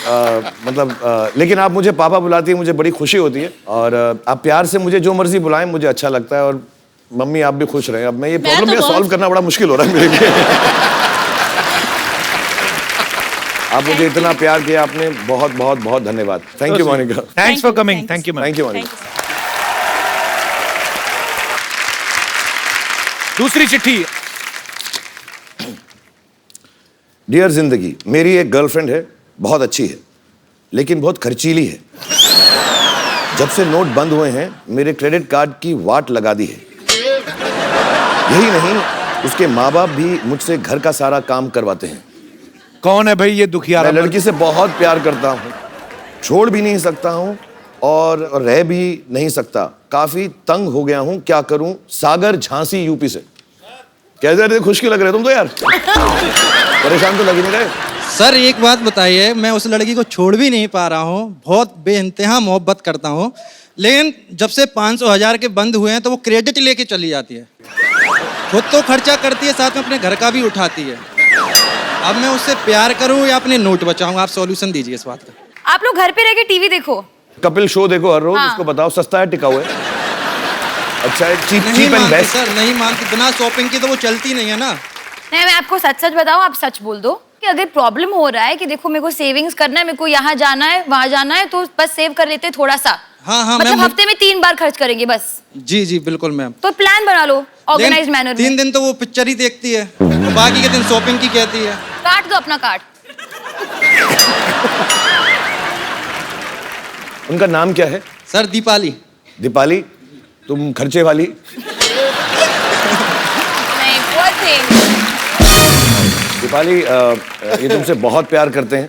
लेकिन आप मुझे पापा बुलाती है, मुझे बड़ी खुशी होती है। और आप प्यार से मुझे जो मर्जी बुलाएं, मुझे अच्छा लगता है। और मम्मी आप भी खुश रहें। अब मैं ये प्रॉब्लम सॉल्व करना बड़ा मुश्किल हो रहा है मेरे लिए। आप मुझे इतना प्यार किया आपने, बहुत बहुत बहुत धन्यवाद। Thank you Monica. Thanks for coming. Thank you. Thank you Monica. दूसरी चिट्ठी। डियर जिंदगी, मेरी एक गर्लफ्रेंड है, बहुत अच्छी है, लेकिन बहुत खर्चीली है। जब से नोट बंद हुए हैं, मेरे क्रेडिट कार्ड की वाट लगा दी है। यही नहीं, उसके माँ बाप भी मुझसे घर का सारा काम करवाते हैं। कौन है भाई ये दुखियारा? मैं लड़की से बहुत प्यार करता हूँ, छोड़ भी नहीं सकता हूँ और रह भी नहीं सकता। काफी तंग हो गया हूँ, क्या करूँ? सागर झांसी यूपी से। कैसे रहे? खुश क्यों लग रहे तुम तो यार? परेशान तो लग ही नहीं रहे। सर एक बात बताइए, मैं उस लड़की को छोड़ भी नहीं पा रहा हूँ, बहुत बेइंतहा मोहब्बत करता हूँ, लेकिन जब से 500,000 के बंद हुए हैं तो वो क्रेडिट लेके चली जाती है। खुद तो खर्चा करती है, साथ में अपने घर का भी उठाती है। अब मैं उससे प्यार करूँ या अपने नोट बचाऊँ? आप सॉल्यूशन दीजिए इस बात का। आप लोग घर पे रह के टीवी देखो, कपिल शो देखो हर रोज। हाँ। उसको बताओ सस्ता है, टिकाऊ है, अच्छा है, नहीं चीप एंड मानती बेस्ट। सर, नहीं मानती। बिना शॉपिंग के तो वो चलती नहीं है ना। नहीं मैं आपको सच सच बताऊं, आप सच बोल दो कि अगर प्रॉब्लम हो रहा है कि देखो मेरे को सेविंग्स करना है, मेरे को यहाँ जाना है वहां जाना है, तो बस सेव कर लेते थोड़ा सा। हाँ हाँ मतलब मैम। हफ्ते में 3 बार खर्च करेंगे बस। जी जी बिल्कुल मैम। तो प्लान बना लो ऑर्गेनाइज मैनर 3 में। दिन तो वो पिक्चर ही देखती है, बाकी के दिन शॉपिंग की कहती है। काट दो अपना कार्ड। उनका नाम क्या है? सर दीपाली। दीपाली, तुम खर्चे वाली। नहीं poor thing। दीपाली, ये तुमसे बहुत प्यार करते हैं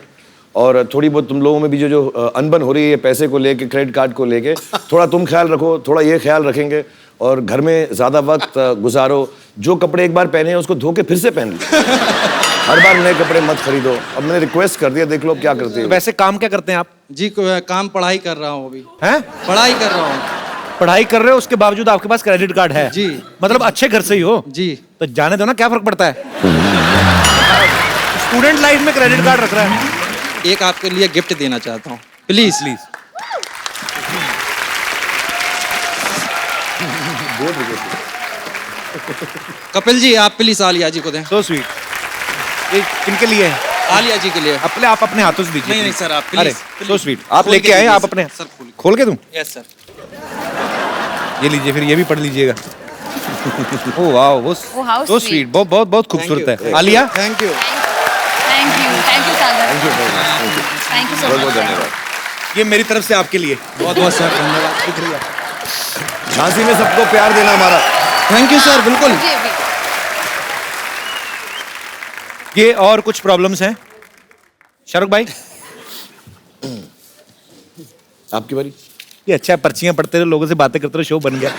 और थोड़ी बहुत तुम लोगों में भी जो अनबन हो रही है पैसे को लेके, क्रेडिट कार्ड को लेके, थोड़ा तुम ख्याल रखो, थोड़ा ये ख्याल रखेंगे। और घर में ज्यादा वक्त गुजारो। जो कपड़े एक बार पहने हैं उसको धो के फिर से पहन लो। हर बार नए कपड़े मत खरीदो। अब मैंने रिक्वेस्ट कर दिया, देख लो क्या करते हो। वैसे काम क्या करते हैं आप? जी काम पढ़ाई कर रहा हूँ अभी। हैं? पढ़ाई कर रहा हूँ। पढ़ाई कर रहे हो, उसके बावजूद आपके पास क्रेडिट कार्ड है? जी। मतलब अच्छे घर से ही हो? जी। तो जाने दो ना, क्या फर्क पड़ता है? स्टूडेंट लाइफ में क्रेडिट कार्ड रख रहा है। एक आपके लिए गिफ्ट देना चाहता हूँ, प्लीज प्लीज। कपिल जी आप प्लीज आलिया जी को दें। So sweet. ये किनके लिए है? आलिया जी के लिए। अपने आप अपने हाथों से दीजिए। नहीं नहीं सर आप अरे प्लीज। So sweet. आप लेके आए, आप अपने सर खोल के दूं? Yes sir. ये लीजिए, फिर ये भी पढ़ लीजिएगा। ओह वाओ, वो Oh, how so sweet. sweet, बहुत बहुत बहुत खूबसूरत है। Alia, thank you thank you Sagar, thank you so बहुत बहुत मच। धन्यवाद। ये मेरी तरफ से आपके लिए। बहुत बहुत सर धन्यवाद, शुक्रिया। झांसी में सबको प्यार देना हमारा। थैंक यू सर, बिल्कुल। जी भी। ये और कुछ प्रॉब्लम्स हैं शाहरुख भाई? आपकी बारी। ये अच्छा है, पर्चियां पढ़ते रहो, लोगों से बातें करते रहो, शो बन गया।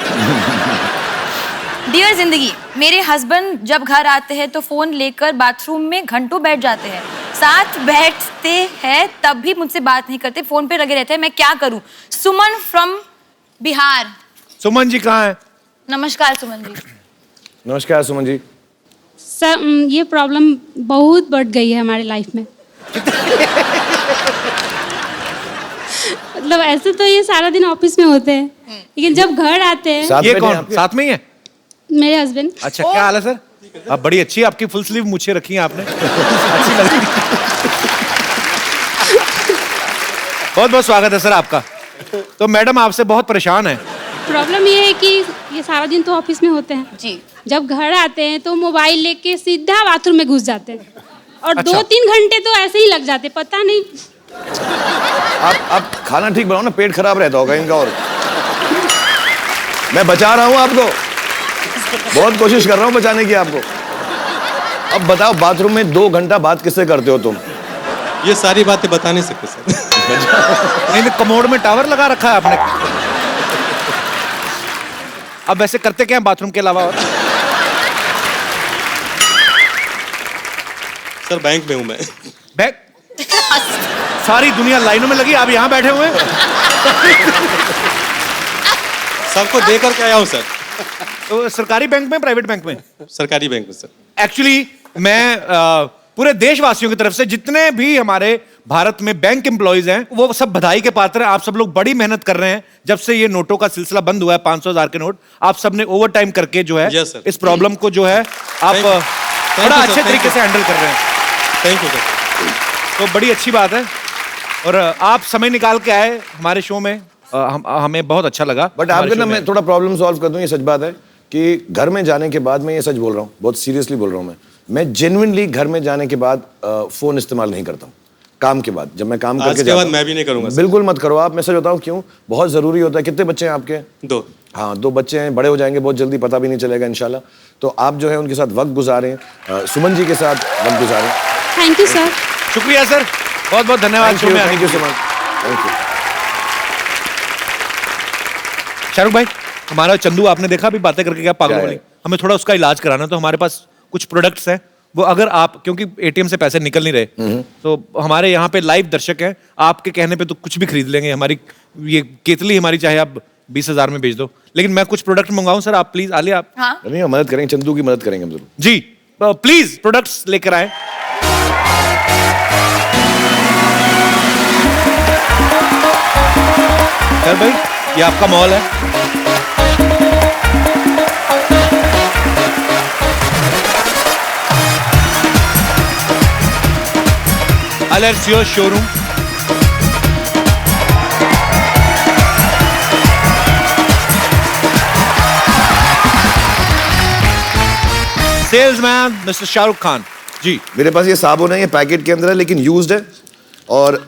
डियर जिंदगी, मेरे हस्बैंड जब घर आते हैं तो फोन लेकर बाथरूम में घंटों बैठ जाते हैं, साथ बैठते हैं तब भी मुझसे बात नहीं करते, फोन पे लगे रहते हैं। मैं क्या करूं? सुमन फ्रॉम बिहार। सुमन जी कहाँ है? नमस्कार सुमन जी। नमस्कार सुमन जी। सर ये प्रॉब्लम बहुत बढ़ गई है हमारी लाइफ में। मतलब ऐसे तो ये सारा दिन ऑफिस में होते हैं, लेकिन जब घर आते हैं साथ ये में कौन आपके? साथ में ही है? मेरे हस्बैंड। अच्छा, क्या हाल है सर? आप बड़ी अच्छी है, आपकी फुल स्लीव मुझे रखी है आपने, अच्छी लग रही है। बहुत बहुत स्वागत है सर आपका। तो मैडम आपसे बहुत परेशान है। प्रॉब्लम ये है कि ये सारा दिन तो ऑफिस में होते हैं जी। जब घर आते हैं तो मोबाइल लेके सीधा बाथरूम में घुस जाते हैं और अच्छा। 2-3 घंटे तो ऐसे ही लग जाते, पता नहीं। आप खाना ठीक बनाओ ना, पेट खराब रहता होगा इनका। और मैं बचा रहा हूँ आपको, बहुत कोशिश कर रहा हूँ बचाने की आपको। अब बताओ, बाथरूम में 2 घंटा बात किससे करते हो तुम? ये सारी बातें बता नहीं सकते सर। नहीं नहीं, कमोड में टावर लगा रखा है आपने। अब वैसे करते क्या है बाथरूम के अलावा? और सर बैंक में हूँ मैं। बैग, सारी दुनिया लाइनों में लगी, आप यहाँ बैठे हुए हैं। सबको देकर के आया हूँ सर। तो सरकारी बैंक में, प्राइवेट बैंक में? सरकारी बैंक में सर। एक्चुअली मैं पूरे देशवासियों की तरफ से जितने भी हमारे भारत में बैंक एम्प्लॉइज हैं वो सब बधाई के पात्र हैं। आप सब लोग बड़ी मेहनत कर रहे हैं। जब से ये नोटों का सिलसिला बंद हुआ है, 500,000 के नोट, आप सब ने ओवर टाइम करके जो है Yes, sir. इस प्रॉब्लम को जो है आप Thank you. बड़ा you, sir. अच्छे Thank तरीके you. से हैंडल कर रहे हैं। Thank you sir. तो बड़ी अच्छी बात है। और आप समय निकाल के आए हमारे शो में, हमें बहुत अच्छा लगा। बट हमारे आपके ना show में। मैं थोड़ा प्रॉब्लम सॉल्व कर दूं। ये सच बात है कि घर में जाने के बाद, मैं ये सच बोल रहा हूँ, बहुत सीरियसली बोल रहा हूँ, मैं जेन्युइनली घर में जाने के बाद फोन इस्तेमाल नहीं करता हूँ। काम के बाद, जब मैं काम आज करके के जाता बाद हूँ, मैं भी नहीं करूंगा सर। बिल्कुल मत करो आप। मैं सच बताऊँ क्यों, बहुत जरूरी होता है। कितने बच्चे हैं आपके? 2। हाँ, 2 बच्चे हैं, बड़े हो जाएंगे बहुत जल्दी, पता भी नहीं चलेगा इंशाल्लाह। तो आप जो है उनके साथ वक्त गुजारें, सुमन जी के साथ वक्त गुजारें। Thank you sir. शुक्रिया सर, बहुत बहुत धन्यवाद शो में आने थैंक के यू लिए। So much. Thank you. Shahrukh भाई, हमारा चंदू आपने देखा अभी बातें करके क्या पागल क्या वाली, है? हमें थोड़ा उसका इलाज कराना, तो हमारे पास कुछ प्रोडक्ट्स हैं वो, अगर आप, क्योंकि एटीएम से पैसे निकल नहीं रहे, तो हमारे यहाँ पे लाइव दर्शक हैं, आपके कहने पे तो कुछ भी खरीद लेंगे। हमारी ये केतली हमारी चाहे आप 20,000 में बेच दो, लेकिन मैं कुछ प्रोडक्ट मंगाऊं सर, आप प्लीज आलिया आप। हाँ। नहीं, हम मदद करेंगे, चंदू की मदद करेंगे हम जरूर। जी प्लीज प्रोडक्ट्स लेकर आए। सर भाई, ये आपका मॉल है। Alessio showroom. Salesman mister Shahrukh Khan ji. मेरे पास ये साबुन है, ये पैकेट के अंदर है लेकिन यूज्ड है, और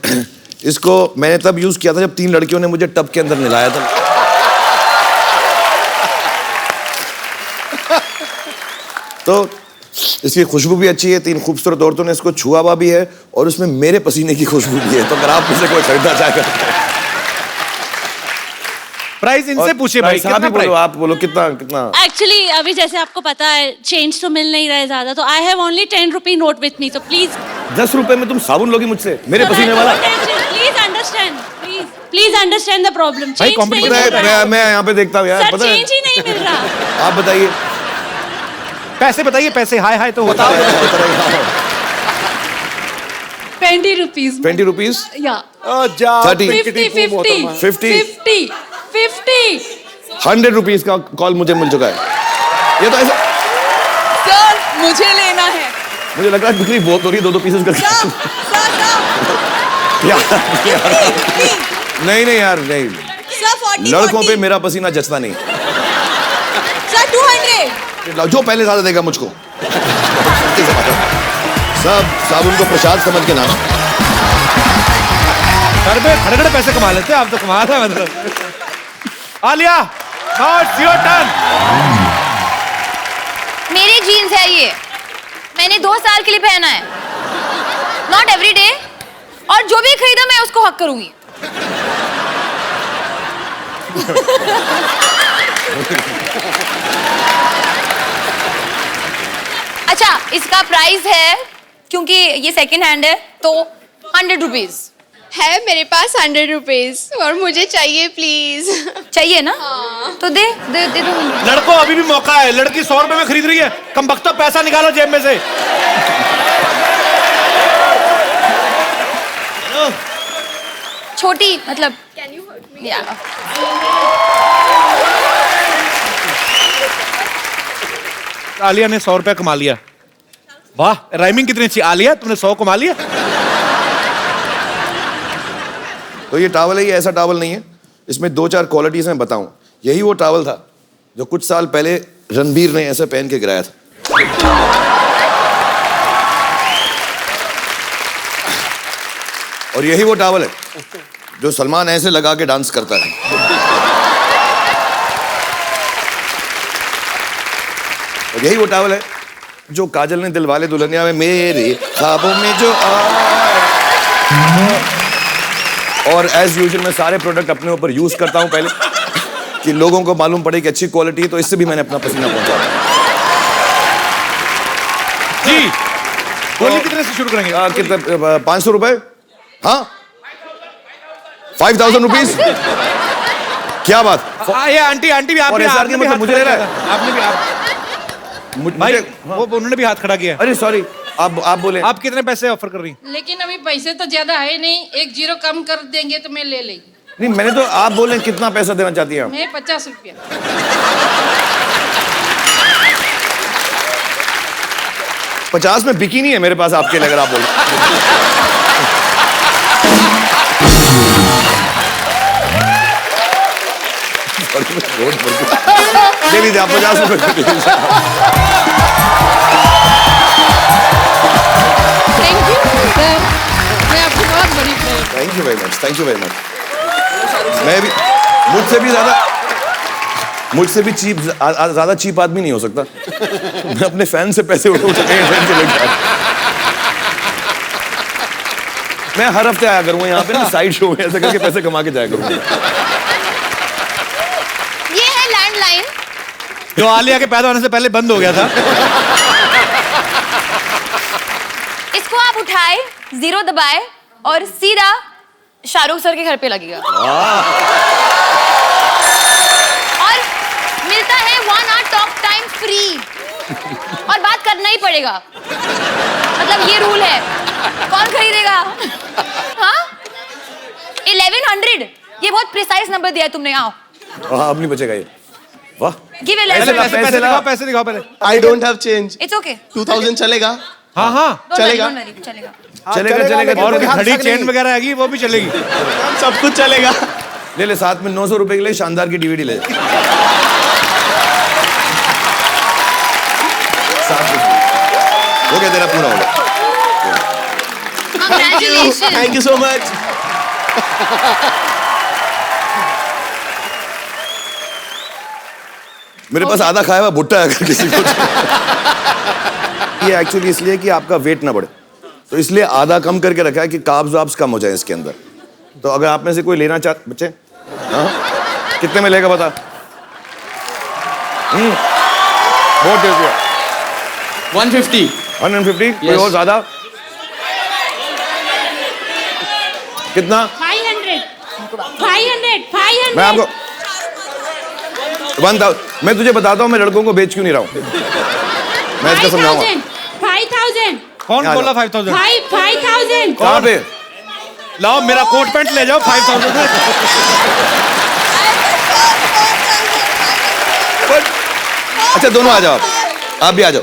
इसको मैंने तब यूज किया था जब 3 लड़कियों ने मुझे टब के अंदर नहलाया था। तो इसकी खुशबू भी अच्छी है, 3 खूबसूरत औरतों ने इसको छुआ हुआ भी है, और उसमें मेरे पसीने की खुशबू भी है। तो अगर आप में से कोई खरीदना चाहे, प्राइस इनसे पूछे भाई, आप ही बोलो, आप बोलो कितना कितना। एक्चुअली अभी जैसे आपको पता है चेंज तो मिल नहीं रहा है ज्यादा, तो I have only 10 rupee note with me, तो प्लीज 10 रुपए में तुम साबुन लोगी मुझसे, मेरे पसीने वाला? Please understand, please understand the problem. भाई, चेंज नहीं मिल competition रहा है मैं यहाँ पे देखता हूँ यार, सर, पता है। चेंज ही नहीं मिल रहा। आप बताइए। पैसे बताइए, पैसे हाय हाय तो होता है। 20 रुपीज। 20 रुपीज, या 30, 50। 100 रुपीज का कॉल मुझे मिल चुका है। ये तो ऐसा, सर मुझे लेना है। मुझे लग रहा है बिक्री बहुत हो रही है, 2-2 पीसेस करके। नहीं नहीं यार, नहीं, लड़कों पे मेरा पसीना जचता नहीं। सर 200. लाओ, जो पहले ज्यादा देगा मुझको। सब साबुन को प्रसाद समझ के नाम। घर पे खड़े खड़े पैसे कमा लेते हैं आप तो, कमा रहे हैं मतलब। Alia, now it's your turn. मेरी जीन्स है ये, मैंने 2 साल के लिए पहना है, नॉट एवरी डे, और जो भी खरीदा मैं उसको हक करूंगी। अच्छा, इसका प्राइस है, क्योंकि ये सेकंड हैंड है, तो 100 रुपीज है मेरे पास 100 रुपीज और मुझे चाहिए प्लीज। चाहिए ना? तो दे दे दे दो। लड़कों अभी भी मौका है, लड़की 100 रुपए में खरीद रही है, कम वक्त पैसा निकालो जेब में से। छोटी मतलब या आलिया ने 100 रुपया कमा लिया। वाह, राइमिंग कितनी अच्छी। आलिया तुमने 100 कमा लिया। तो ये टावल है, ये ऐसा टावल नहीं है, इसमें 2-4 क्वालिटीज मैं बताऊं। यही वो टावल था जो कुछ साल पहले रणबीर ने ऐसे पहन के गिराया था। और यही वो टावल है जो सलमान ऐसे लगा के डांस करता है। और यही वो टावल है जो काजल ने दिलवाले दुल्हनिया में मेरे ख्वाबों में जो और एज यूजुअल मैं सारे प्रोडक्ट अपने ऊपर यूज करता हूं पहले कि लोगों को मालूम पड़े कि अच्छी क्वालिटी है, तो इससे भी मैंने अपना पसीना पहुंचा जी। बोलिए कितने से शुरू करेंगे? कितने? 500 रुपए? हाँ, 5000 रुपीज। क्या बात? ये आंटी आंटी भी और SR के मतलब मुझे ले रहा है? आपने भी भाई वो उन्होंने भी हाथ खड़ा किया। अरे सॉरी, आप बोले। आप कितने पैसे ऑफर कर रही हैं? लेकिन अभी पैसे तो ज्यादा है नहीं, 1 0 कम कर देंगे तो मैं ले लेंगी। नहीं, मैंने तो आप बोले कितना पैसा देना चाहती हैं आप? मैं 50 रुपया। 50 में बिकी नहीं है मेरे पास आपके लिए, अगर आप बोले। दे दीजिए आप 50 रुपए। थैंक यू सर, मैं आपकी बहुत बड़ी fan. Thank you very much, thank you very much. मैं भी मुझसे भी चीप, ज्यादा चीप आदमी नहीं हो सकता। मैं अपने फैन से पैसे उठा फैन से लेकर मैं हर हफ्ते आया करूंगा यहाँ पे ना, साइड शो में ऐसे करके पैसे कमा के जाया करूंगा। ये है लैंडलाइन जो आलिया के पैदा होने से पहले बंद हो गया था। इसको आप उठाए, 0 दबाए और सीधा शाहरुख सर के घर पे लगेगा। और मिलता है 1 hour टॉक टाइम फ्री, और बात करना ही पड़ेगा, मतलब ये रूल है। कौन खरीदेगा? हाँ, 1100। ये बहुत प्रिसाइज नंबर दिया है तुमने। आओ। हाँ, अब नहीं बचेगा ये। वाह, गिव पैसे दिखाओ पहले। I don't have change. It's okay. 2000 चलेगा? हाँ हाँ चलेगा। चलेगा। और घड़ी चेन वगैरह आएगी, वो भी चलेगी। सब कुछ चलेगा। ले साथ में 900 रुपए के लिए शानदार की DVD ले। हो गया तेरा, पूरा हो गया। Congratulations. Thank you so much. मेरे पास आधा खाया हुआ भुट्टा है, अगर किसी को। ये एक्चुअली इसलिए कि आपका वेट ना बढ़े, तो इसलिए आधा कम करके रखा है कि कार्ब्स वाब्स कम हो जाए इसके अंदर। तो अगर आप में से कोई लेना चाहते बच्चे, हाँ, कितने में लेगा बता? बहुत टेस्टी है। 150। 150? कोई और ज्यादा? कितना? 500 मैं आपको 1000। मैं तुझे बताता हूँ मैं लड़कों को बेच क्यों नहीं रहा हूँ, मैं इसका समझाऊंगा। 5000 कौन बोला 5000? 5000 कहाँ पे? लाओ मेरा कोट पैंट ले जाओ 5000। अच्छा, दोनों आ जाओ, आप भी आ जाओ।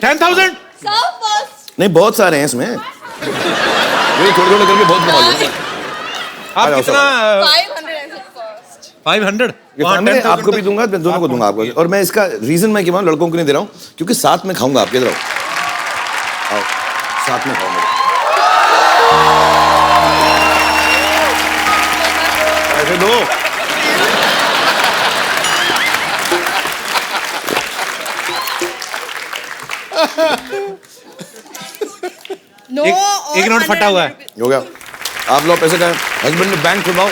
10,000? नहीं, बहुत सारे हैं इसमें, थोड़े थोड़े करके बहुत कमा लूंगा। आप आ जाओ, कितना? 500? ये वहाँ family है, 10,000 आपको भी दूंगा, मैं दोनों को दूंगा आपको। और मैं इसका रीजन मैं क्यों लड़कों को नहीं दे रहा हूँ, क्योंकि साथ में खाऊंगा आपके। इधर आओ, आओ, साथ में खाऊंगा। ऐसे दो। नो एक नोट फटा हुआ है। हो गया, आप लोग पैसे का हस्बैंड ने बैंक खुलवाओ।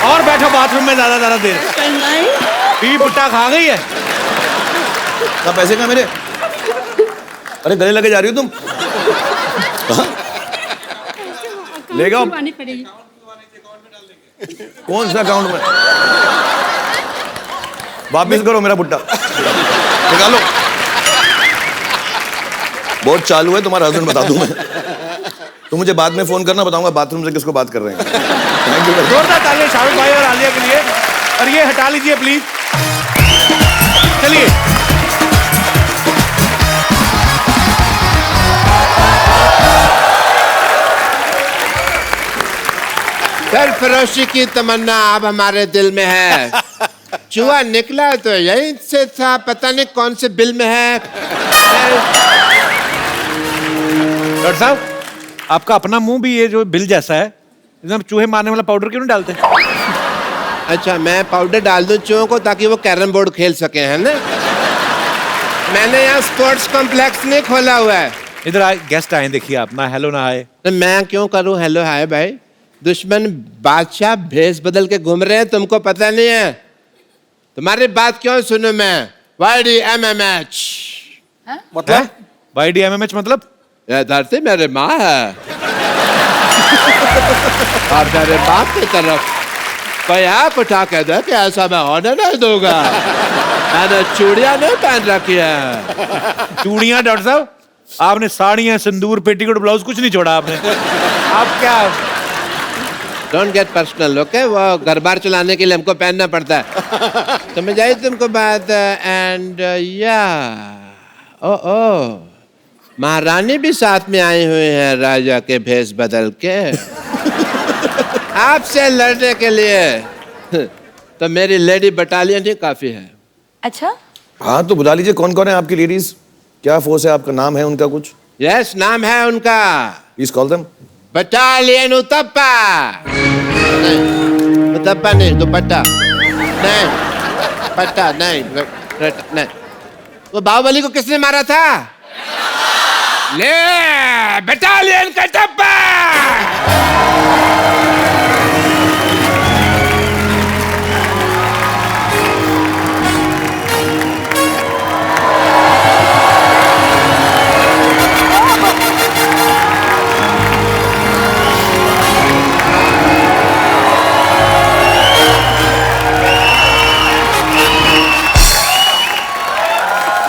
और बैठो बाथरूम में ज्यादा देर। बीवी पुट्टा खा गई है। ना पैसे का मेरे, अरे गले लगे जा रही हो तुम। कहाँ? ले जाओ। पड़ेगी। कौन सा अकाउंट में? वापिस करो मेरा पुट्टा, निकालो। बहुत चालू है तुम्हारा हस्बैंड, बता दूं मैं। तुम मुझे बाद में फोन करना, बताऊंगा बाथरूम से किसको बात कर रहे हैं। Thank you. जोरदार तालियां शाहरुख भाई और आलिया के लिए। और ये हटा लीजिए प्लीज। चलिए सरफरोशी की तमन्ना अब हमारे दिल में है। चूहा निकला तो यहीं से था, पता नहीं कौन से बिल में है। डॉक्टर साहब, आपका अपना मुंह भी ये जो बिल जैसा है, एकदम चूहे मारने वाला पाउडर क्यों नहीं डालते? अच्छा, मैं पाउडर डाल दूं चूहों को ताकि वो कैरम बोर्ड खेल सके, है ना? मैंने यहाँ स्पोर्ट्स कॉम्प्लेक्स नहीं खोला हुआ है। इधर आए, गेस्ट आए, देखिए आप ना हेलो ना हाय। तो मैं क्यों करूं हेलो हाय भाई? दुश्मन बादशाह भेष बदल के घूम रहे हैं, तुमको पता नहीं है? तुम्हारी बात क्यों सुनूं मैं? YDMMH मतलब YDMMH मतलब? यह धरती मेरे माँ है और मेरे बाप की तरफ कोई आँख उठा के दे कि ऐसा मैं होने नहीं दूंगा। मैंने चूड़ियां नहीं पहन रखी है। चूड़ियां? डॉक्टर साहब, आपने साड़ियां, सिंदूर, पेटीकोट, ब्लाउज कुछ नहीं छोड़ा आपने। आप क्या? Don't get personal, okay? वो घर बार चलाने के लिए हमको पहनना पड़ता है। समझ आई तुमको बात? एंड या ओ महारानी भी साथ में आई हुई है राजा के भेष बदल के आपसे लड़ने के लिए। तो मेरी लेडी बटालियन ही काफी है। अच्छा, हाँ तो बुला लीजिए। कौन कौन है आपकी लेडीज? क्या फोर्स है आपका? नाम है उनका कुछ? यस, नाम है उनका please call them. Battalion Uthappa. नहीं, उतप्पा नहीं, दुपट्टा नहीं, पट्टा नहीं, नहीं। वो बाहुबली को किसने मारा था? ले बटालियन कटप्पा।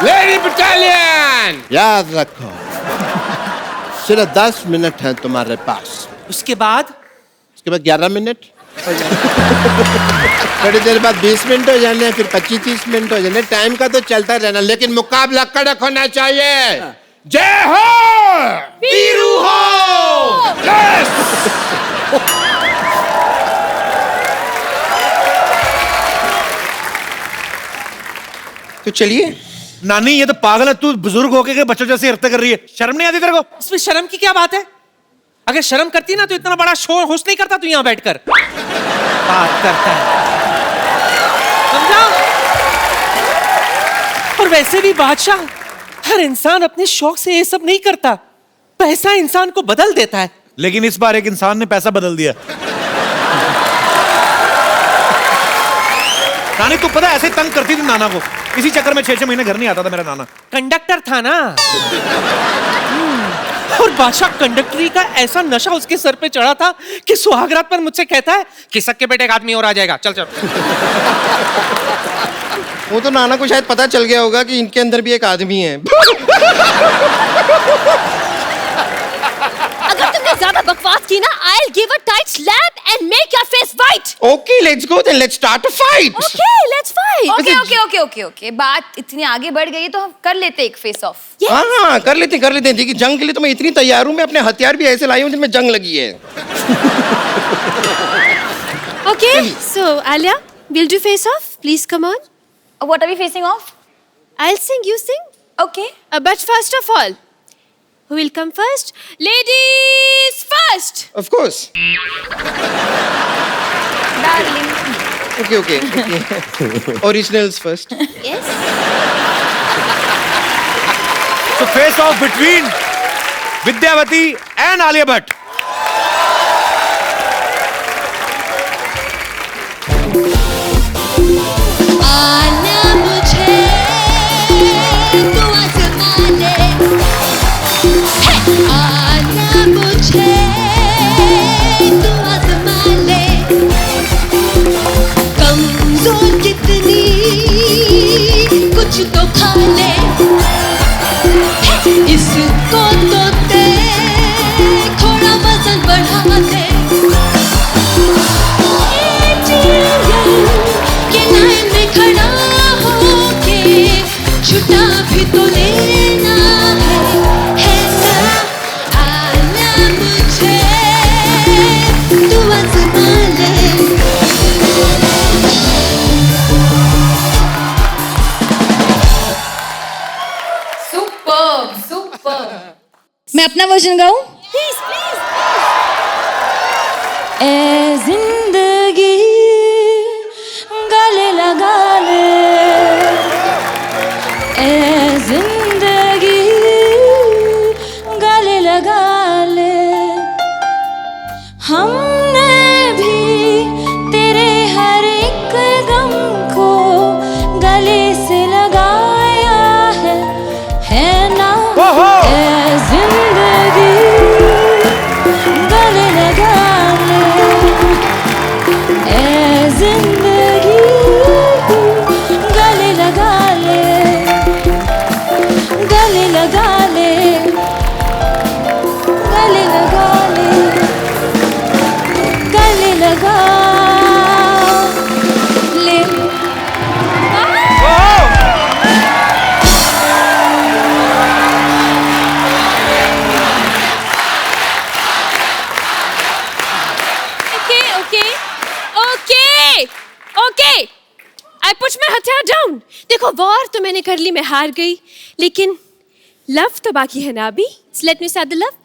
लेडी बटालियन, याद रखो सिर्फ 10 मिनट हैं तुम्हारे पास। उसके बाद 11 मिनट। थोड़ी देर बाद 20 मिनट हो जाने, फिर 25-30 मिनट हो जाने। टाइम का तो चलता रहना, लेकिन मुकाबला कड़क होना चाहिए। जय हो वीरू हो। यस। तो चलिए। नानी, ये तो पागल है। तू बुजुर्ग होके के बच्चों जैसे हरकतें कर रही है। शर्म नहीं आती तेरे को? इसमें शर्म की क्या बात है? अगर शर्म करती ना तो इतना बड़ा शोर होश नहीं करता तू यहाँ बैठकर बात करता है, समझा? और वैसे भी बादशाह, हर इंसान अपने शौक से ये सब नहीं करता। पैसा इंसान को बदल देता है। लेकिन इस बार एक इंसान ने पैसा बदल दिया। नानी, तू पता ऐसे तंग करती थी नाना को, इसी चक्कर में 6-6 महीने घर नहीं आता था मेरा नाना। कंडक्टर था ना। और बादशाह कंडक्टरी का ऐसा नशा उसके सर पे चढ़ा था कि सुहागरात पर मुझसे कहता है कि सक्के बेटे एक आदमी और आ जाएगा, चल चल। वो तो नाना को शायद पता चल गया होगा कि इनके अंदर भी एक आदमी है। अगर तुमने ज्यादा बकवास की ना, I'll give a tight slap and make your face white. Okay, let's go then. Let's start a fight. Okay, let's fight. Okay बात इतनी आगे बढ़ गई तो हम कर लेते एक फेस ऑफ। हाँ, कर लेते हैं। देखिए, जंग के लिए तो मैं इतनी तैयार हूँ। मैं अपने हथियार भी ऐसे लाई हूँ जिनमें जंग लगी है। Okay, so Alia, we'll do face off. Please come on. What are we facing off? I'll sing, you sing. Okay. But first of all, who will come first? Ladies first. Of course. Darling. Okay. Originals first. Yes. So face off between Vidyavati and Alia Bhatt. आना मुझे तू आज़मा ले, आना मुझे तू आज़मा ले, कमजोर कितनी कुछ तो खा ले, इसको तो थोड़ा वजन बढ़ा दे। खड़ा होके छुटा भी तो लेना है ना, आना मुझे तू आज़मा ले। सुपर। मैं अपना वर्जन गाऊं? Please. ए जिंदगी गले लगा ले, ए जिंदगी गले लगा ले, हमने भी तेरे हर एक गम को गले से लगाया है ना, ए जिंदगी गले लगा ले, ए जिंदगी गले लगा ले, गले लगा ले, गले लगा ले, गले लगा ले। Okay. I put my हथियार down. देखो वॉर तो मैंने कर ली, मैं हार गई, लेकिन लव तो बाकी है ना अभी. So let me start the love.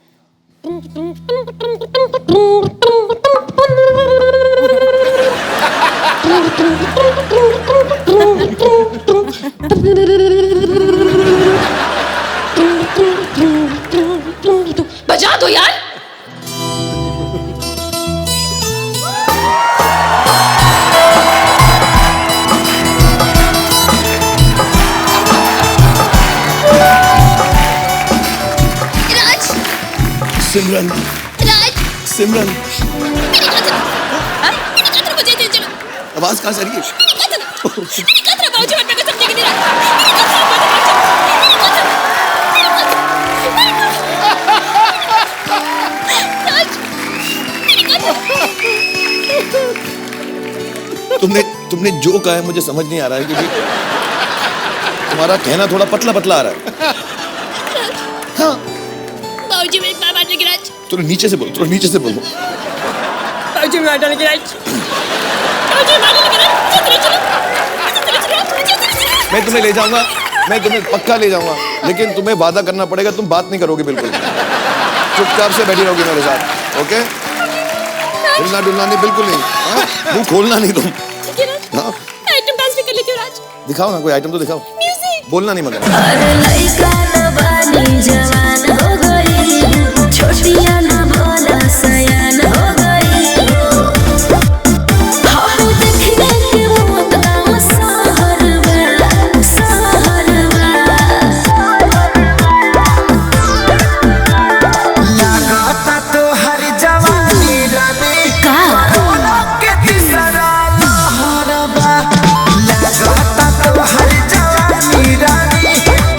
बजा दो यार. सिमरन, सिमरन, आवाज कहाँ से आ रही है? तुमने जो कहा है मुझे समझ नहीं आ रहा है, क्योंकि तुम्हारा कहना थोड़ा पतला पतला आ रहा है. हाँ. बाबूजी मेरे बाबा ने गिराज. थोड़ा नीचे से बोलो, थोड़ा नीचे से बोलो. बाबूजी मेरे बाबा ने गिराज. मैं तुम्हें ले जाऊंगा, मैं तुम्हें पक्का ले जाऊंगा, लेकिन तुम्हें वादा करना पड़ेगा तुम बात नहीं करोगे बिल्कुल. चुपचाप से बैठी रहोगी मेरे साथ. ओके? हिलना डुलना नहीं, बिल्कुल नहीं. हाँ? मुंह खोलना नहीं तुम. हाँ? आइटम डांस भी कर लेती हूँ राज. दिखाओ ना, कोई आइटम तो दिखाओ. म्यूजिक. बोलना नहीं मगर. अरे लइका न बानी जवान हो गई, छोटिया न भोला सयान हो गई. हाँ देखने के वो तमाम सहरवा, सहरवा. लगाता तो हर जवानी रानी का के तीसरा लहरवा. लगाता तो हर जवानी रानी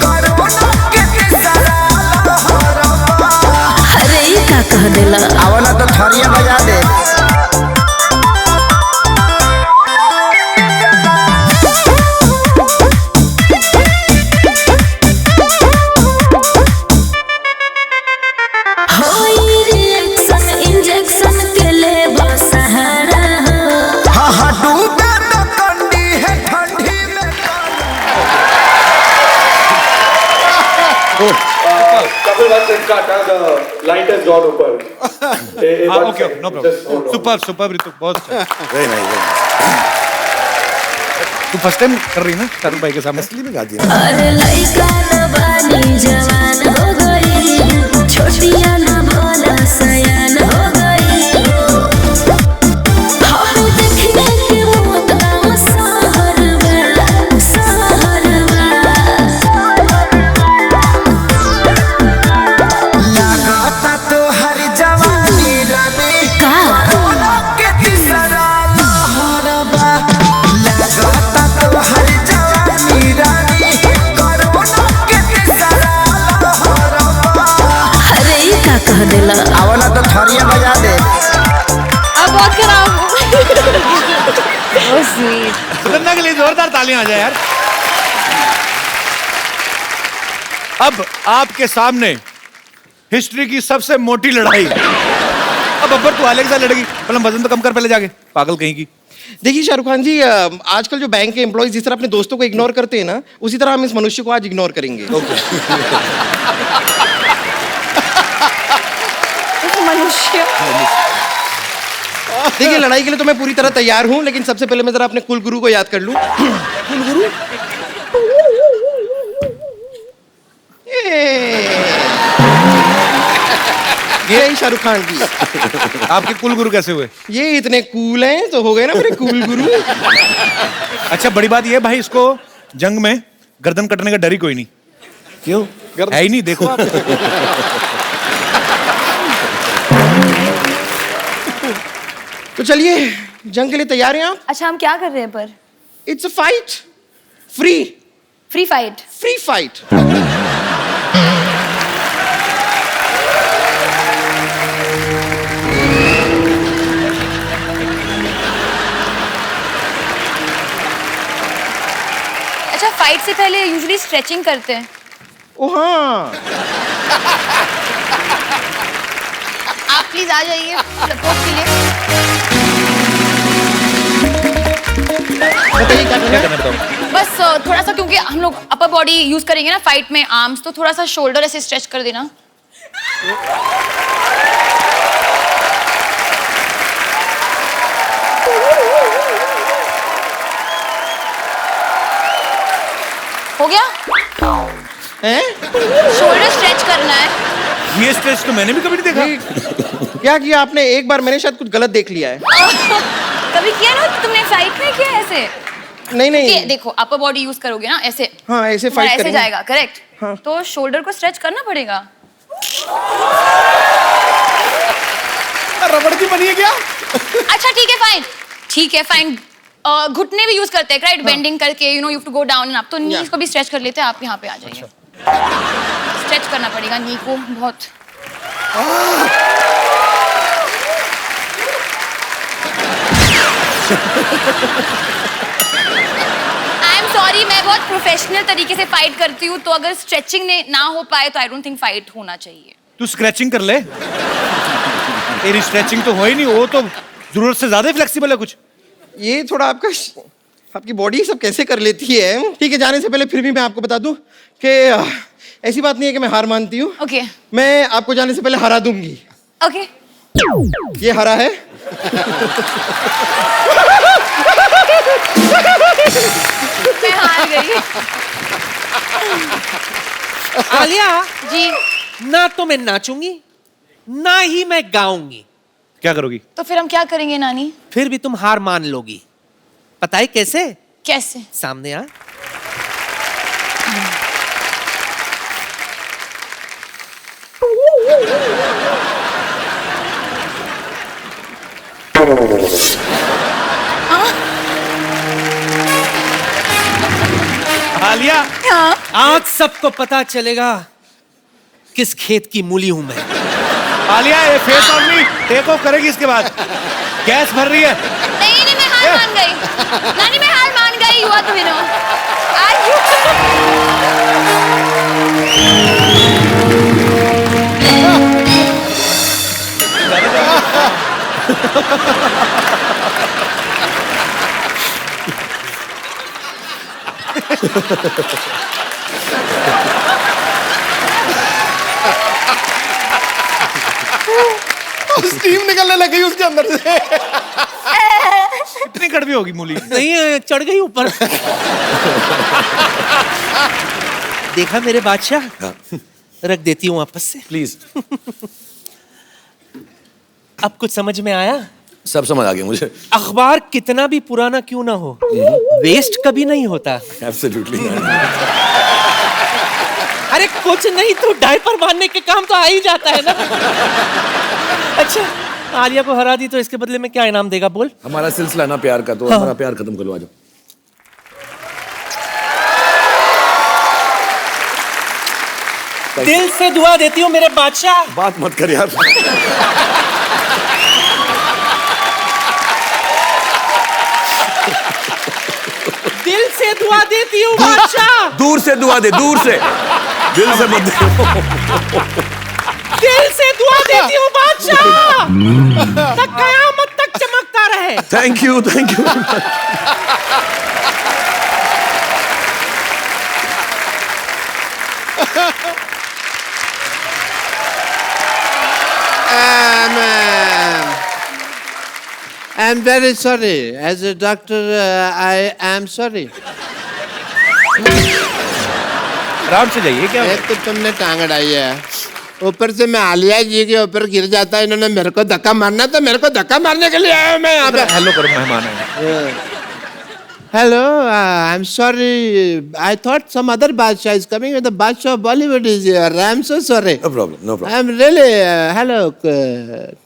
कोरोना के तीसरा लहरवा. अरे ये का कह देला. आवला तो थरिया बजा दे. Couple once in Kata, the light has gone over. Okay, no problem. Super ऋतु, बहुत अच्छा. Very nice. तू फर्स्ट टाइम कर रही है ना शाहरुख भाई के सामने? असली में गा दिया. अरे लइका न बानी जवान हो गई, छोटिया न भोला सयान हो गई। हम देखने के मोतला सहरवा लगाता तो हर जवानी रानी कोरोना के तीसरा लहरबा लगाता तो हर जवानी रानी कोरोना के तीसरा लहरबा। अरे ई का कह देला? आवला तो थरिया बजा दे। अब बहुत खराब हो स्वीट। सुगंधा के लिए जोरदार तालियां आ जाए यार. अब आपके सामने हिस्ट्री की सबसे मोटी लड़ाई. अब अब्बर तू आले के साथ लड़ेगी, पहले वजन तो कम कर पहले जाके, पागल कहीं की. देखिए शाहरुख खान जी, आजकल जो बैंक के एम्प्लॉइज जिस तरह अपने दोस्तों को इग्नोर करते हैं ना, उसी तरह हम इस मनुष्य को आज इग्नोर करेंगे. मनुष्य। देखिए लड़ाई के लिए तो मैं पूरी तरह तैयार हूँ, लेकिन सबसे पहले मैं जरा अपने कुल गुरु को याद कर लूँ. कुल गुरु? ये ही शाहरुख खान जी. आपके कुल गुरु कैसे हुए? ये इतने कूल हैं तो हो गए ना मेरे कूल गुरु. अच्छा बड़ी बात ये भाई, इसको जंग में गर्दन कटने का डर ही कोई नहीं. क्यों? है ही नहीं, देखो आप. तो चलिए जंग के लिए तैयार हैं आप? अच्छा हम क्या कर रहे हैं पर? It's a fight. Free free fight. Free fight. अच्छा फाइट से पहले यूजुअली स्ट्रेचिंग करते हैं। ओ हाँ. आप प्लीज आ जाइए सपोर्ट के लिए। बताइए क्या करना है? बताओ. बस थोड़ा सा, क्योंकि हम लोग अपर बॉडी यूज करेंगे ना फाइट में, आर्म्स, तो थोड़ा सा शोल्डर ऐसे स्ट्रेच कर देना। हो गया? हैं? शोल्डर स्ट्रेच करना है। ये स्ट्रेच तो मैंने भी कभी नहीं देखा. क्या किया आपने? एक बार मैंने शायद कुछ गलत देख लिया है. कभी किया ना तुमने फाइट में? किया ऐसे? नहीं नहीं. ये देखो अपर बॉडी यूज करोगे ना ऐसे, हाँ ऐसे फाइट ऐसे करेंगे. जाएगा, करेक्ट? हाँ. तो शोल्डर को स्ट्रेच करना पड़ेगा। रबड़ की बनी है क्या? अच्छा ठीक है फाइन, ठीक है फाइन। घुटने भी यूज करते हैं राइट, बेंडिंग करके, you know you have to go down and up, तो नीज को भी स्ट्रेच कर लेते हैं। आप यहाँ पे आ जाइए। स्ट्रेच करना पड़ेगा नी को बहुत। आई एम सॉरी, मैं बहुत प्रोफेशनल तरीके से फाइट करती हूँ, तो अगर स्ट्रेचिंग ने ना हो पाए तो आई डोंट थिंक फाइट होना चाहिए। तू स्क्रैचिंग कर ले. तेरी स्ट्रेचिंग तो हो ही नहीं, वो तो जरूरत से ज्यादा फ्लेक्सिबल है कुछ. ये थोड़ा आपकी बॉडी सब कैसे कर लेती है. ठीक है, जाने से पहले फिर भी मैं आपको बता दूं कि ऐसी बात नहीं है कि मैं हार मानती हूँ. ओके मैं आपको जाने से पहले हरा दूंगी. ओके। ये हरा है. मैं हार गई। आलिया जी। ना तो मैं नाचूंगी ना ही मैं गाऊंगी। क्या करोगी? तो फिर हम क्या करेंगे नानी? फिर भी तुम हार मान लोगी। पता है कैसे? कैसे? सामने आ। आलिया, हाँ? आज सबको पता चलेगा किस खेत की मूली हूं मैं। आलिया ये face of me take off करेगी इसके बाद. गैस भर रही है. नहीं नहीं, मैं हार मान गई। नानी मैं हार मान गई। You are the winner. Steam निकलने लगी उसके अंदर से। इतनी कड़वी होगी मूली? नहीं, चढ़ गई ऊपर। देखा मेरे बादशाह? रख देती हूँ वापस से प्लीज। अब कुछ समझ में आया? सब समझ आ गया मुझे। अखबार कितना भी पुराना क्यों ना हो, वेस्ट कभी नहीं होता। एब्सोल्युटली। अरे कुछ नहीं तो डायपर बांधने के काम तो आ ही जाता है ना। अच्छा, आलिया को हरा दी तो इसके बदले में क्या इनाम देगा बोल? हमारा सिलसिला ना प्यार का, तो हमारा प्यार खत्म करवा जाओ। दिल से दुआ देती हूँ मेरे बादशाह। बात मत कर यार। दिल से दुआ देती हूँ बादशाह। दूर से दुआ दे, दूर से, दिल से मत दे। दिल से दुआ देती हूँ बादशाह, तक कयामत तक चमकता रहे। Thank you, thank you. I'm very sorry. As a doctor, I am sorry. आराम से जाइए। क्या एक तो तुमने टांग अड़ाई है, ऊपर से मैं आलिया जी के ऊपर गिर जाता, इन्होंने मेरे को धक्का मारना, तो मेरे को धक्का मारने के लिए आया हूं मैं यहाँ पे। हेलो करो, मेहमान है। Hello, I'm sorry. I thought some other Badshah is coming. The Badshah of Bollywood is here. I'm so sorry. No problem, no problem. I'm really, hello,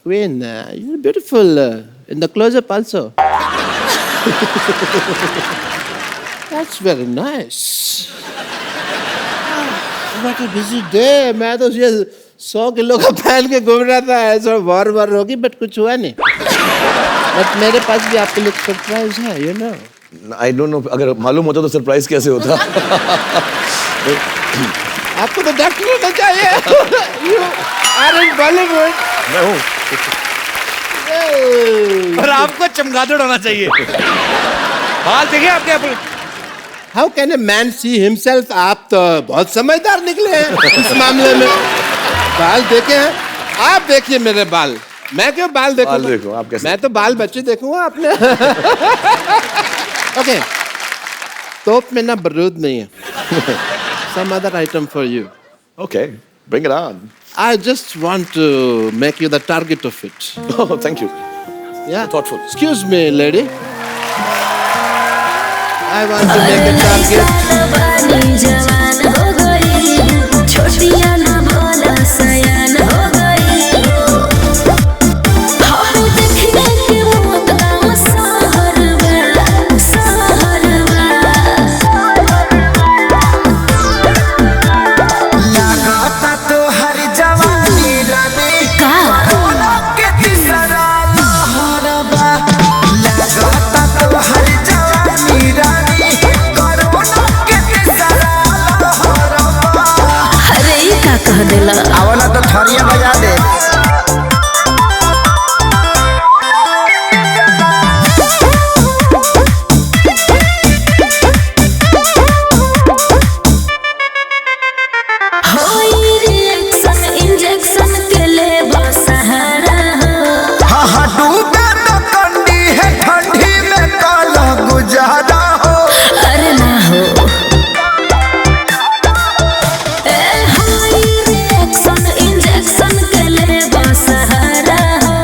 Queen. You're beautiful in the close-up also. That's very nice. What a busy day. मैं तो ये 100 किलो का पहन के घूम रहा था, ऐसा वार होगी, बट कुछ हुआ नहीं। बट मेरे पास भी आपके लिए सरप्राइज है, you know. I don't know, अगर मालूम होता तो सरप्राइज कैसे होता। आपको तो डॉक्टर होना चाहिए। You are in Bollywood. मैं हूँ। और आपको चमगादड़ होना चाहिए। बाल देखिए आपके। How can a man see himself? आप तो बहुत समझदार निकले हैं इस मामले में। बाल देखे हैं? आप देखिए मेरे बाल। मैं क्यों बाल देखूं? बाल देखो आप कैसे? मैं तो बाल बच्चे देखूंगा अपने। ओके, तोप में ना बारूद नहीं है। Some other item for you. Okay, bring it on. I just want to make you the target of it. Oh, thank you. Yeah. Thoughtful. Excuse me, lady. I want to make a target. जवानी जवान हो गई, छोटियां ना भोला सयान हो गई। हाय देखने के मौत का सहरवा, सहरवा। लागता तो हर जवानी रानी का के तीसरा लहरबा। लागता तो हर जवानी रानी कोरोना के तीसरा लहरबा। अरे ये का कह देला? आवला तो थरिया बजा दे। होई रिएक्शन इंजेक्शन के ले सहारा हो। हाँ हाँ डूबे तो कंडी है ठंडी में काला गुजारा हो। अरे ना हो। ए होई रिएक्शन इंजेक्शन के ले सहारा हो।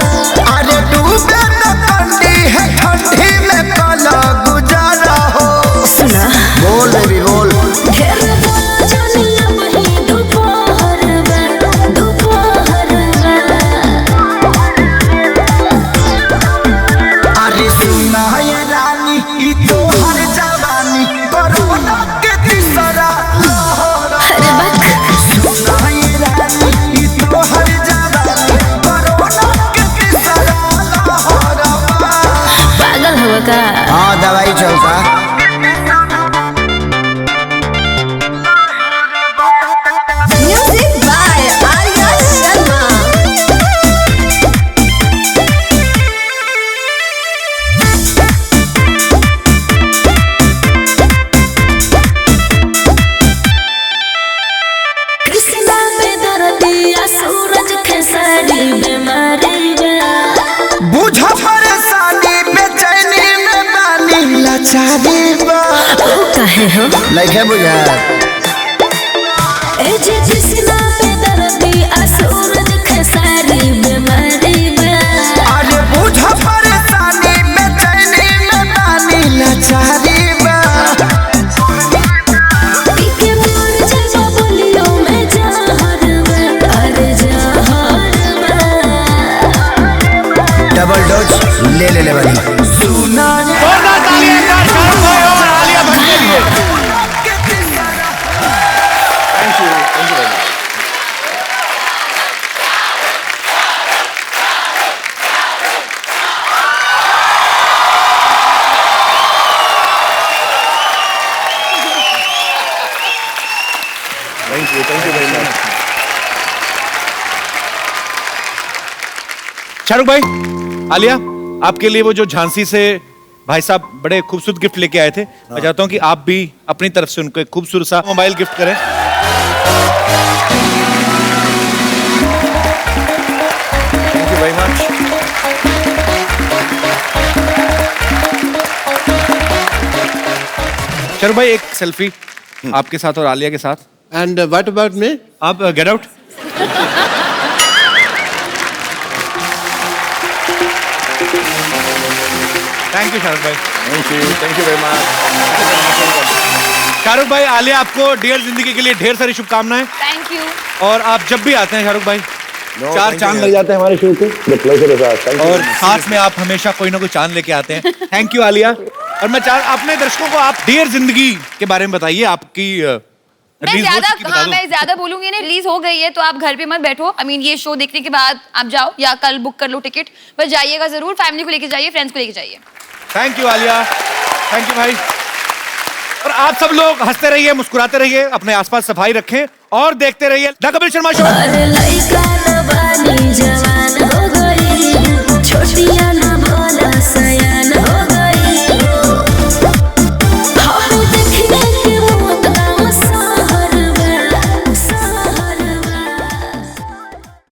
अरे डूबे तो कंडी है ठंडी में काला गुजारा हो। सुना बोल बेबी बोल। घेर जानिया वही दोपहर में, दोपहर में। अरे सुना ये रानी ई तो हर जवानी कोरोना के तीसरा लहर। अरे बक सुना ये रानी ई तो हर जवानी कोरोना के तीसरा लहर। पागल हो का? हाँ दवाई चलता। Music by Arya Sharma. कृष्णा पे दर्दिया सूरज खेसारी बीमारी बा। लाचारी बा ओ काहे हो नहीं है बुझा ए जे जिसना पे दर्दी असूरज खेसारी बीमारी बा अरे बुझा परेशानी बेचैनी में बानी लाचारी बा पीके मोर जलवा बोलियो मैं जहर बा अरे जहर बा डबल डोज ले वाली सुना जोरदार तालियां एक बार शाहरुख भाई और आलिया भट्ट के लिए। Thank you very much. Thank you very much. Shahrukh भाई, आलिया, आपके लिए वो जो झांसी से भाई साहब बड़े खूबसूरत गिफ्ट लेके आए थे, मैं चाहता हूं कि आप भी अपनी तरफ से उनको एक खूबसूरत सा मोबाइल गिफ्ट करें। Thank you very much. Shahrukh भाई, एक सेल्फी आपके साथ और आलिया के साथ। And what about me? आप get out. Thank you Shahrukh भाई। Thank you very much. Shahrukh भाई, आलिया आपको डियर जिंदगी के लिए ढेर सारी शुभकामनाएं। Thank you. और आप जब भी आते हैं शाहरुख भाई, चार चांद लग जाते हैं हमारे शो पे। प्लेजर है। और साथ में आप हमेशा कोई ना कोई चांद लेके आते हैं। Thank you Alia. और मैं अपने दर्शकों को आप डियर जिंदगी के बारे में बताइए। आपकी मैं release हो ज्यादा चुकी, बता हाँ दो। मैं ज्यादा बोलूंगी नहीं, रिलीज हो गई है तो आप घर पे मत बैठो। आई मीन ये शो देखने के बाद आप जाओ या कल बुक कर लो टिकट, पर जाइएगा जरूर। फैमिली को लेके जाइए, फ्रेंड्स को लेके जाइए। Thank you Alia. Thank you भाई। और आप सब लोग हंसते रहिए, मुस्कुराते रहिए, अपने आसपास सफाई रखें और देखते रहिए द कपिल शर्मा शो। अरे लइका न बानी जवान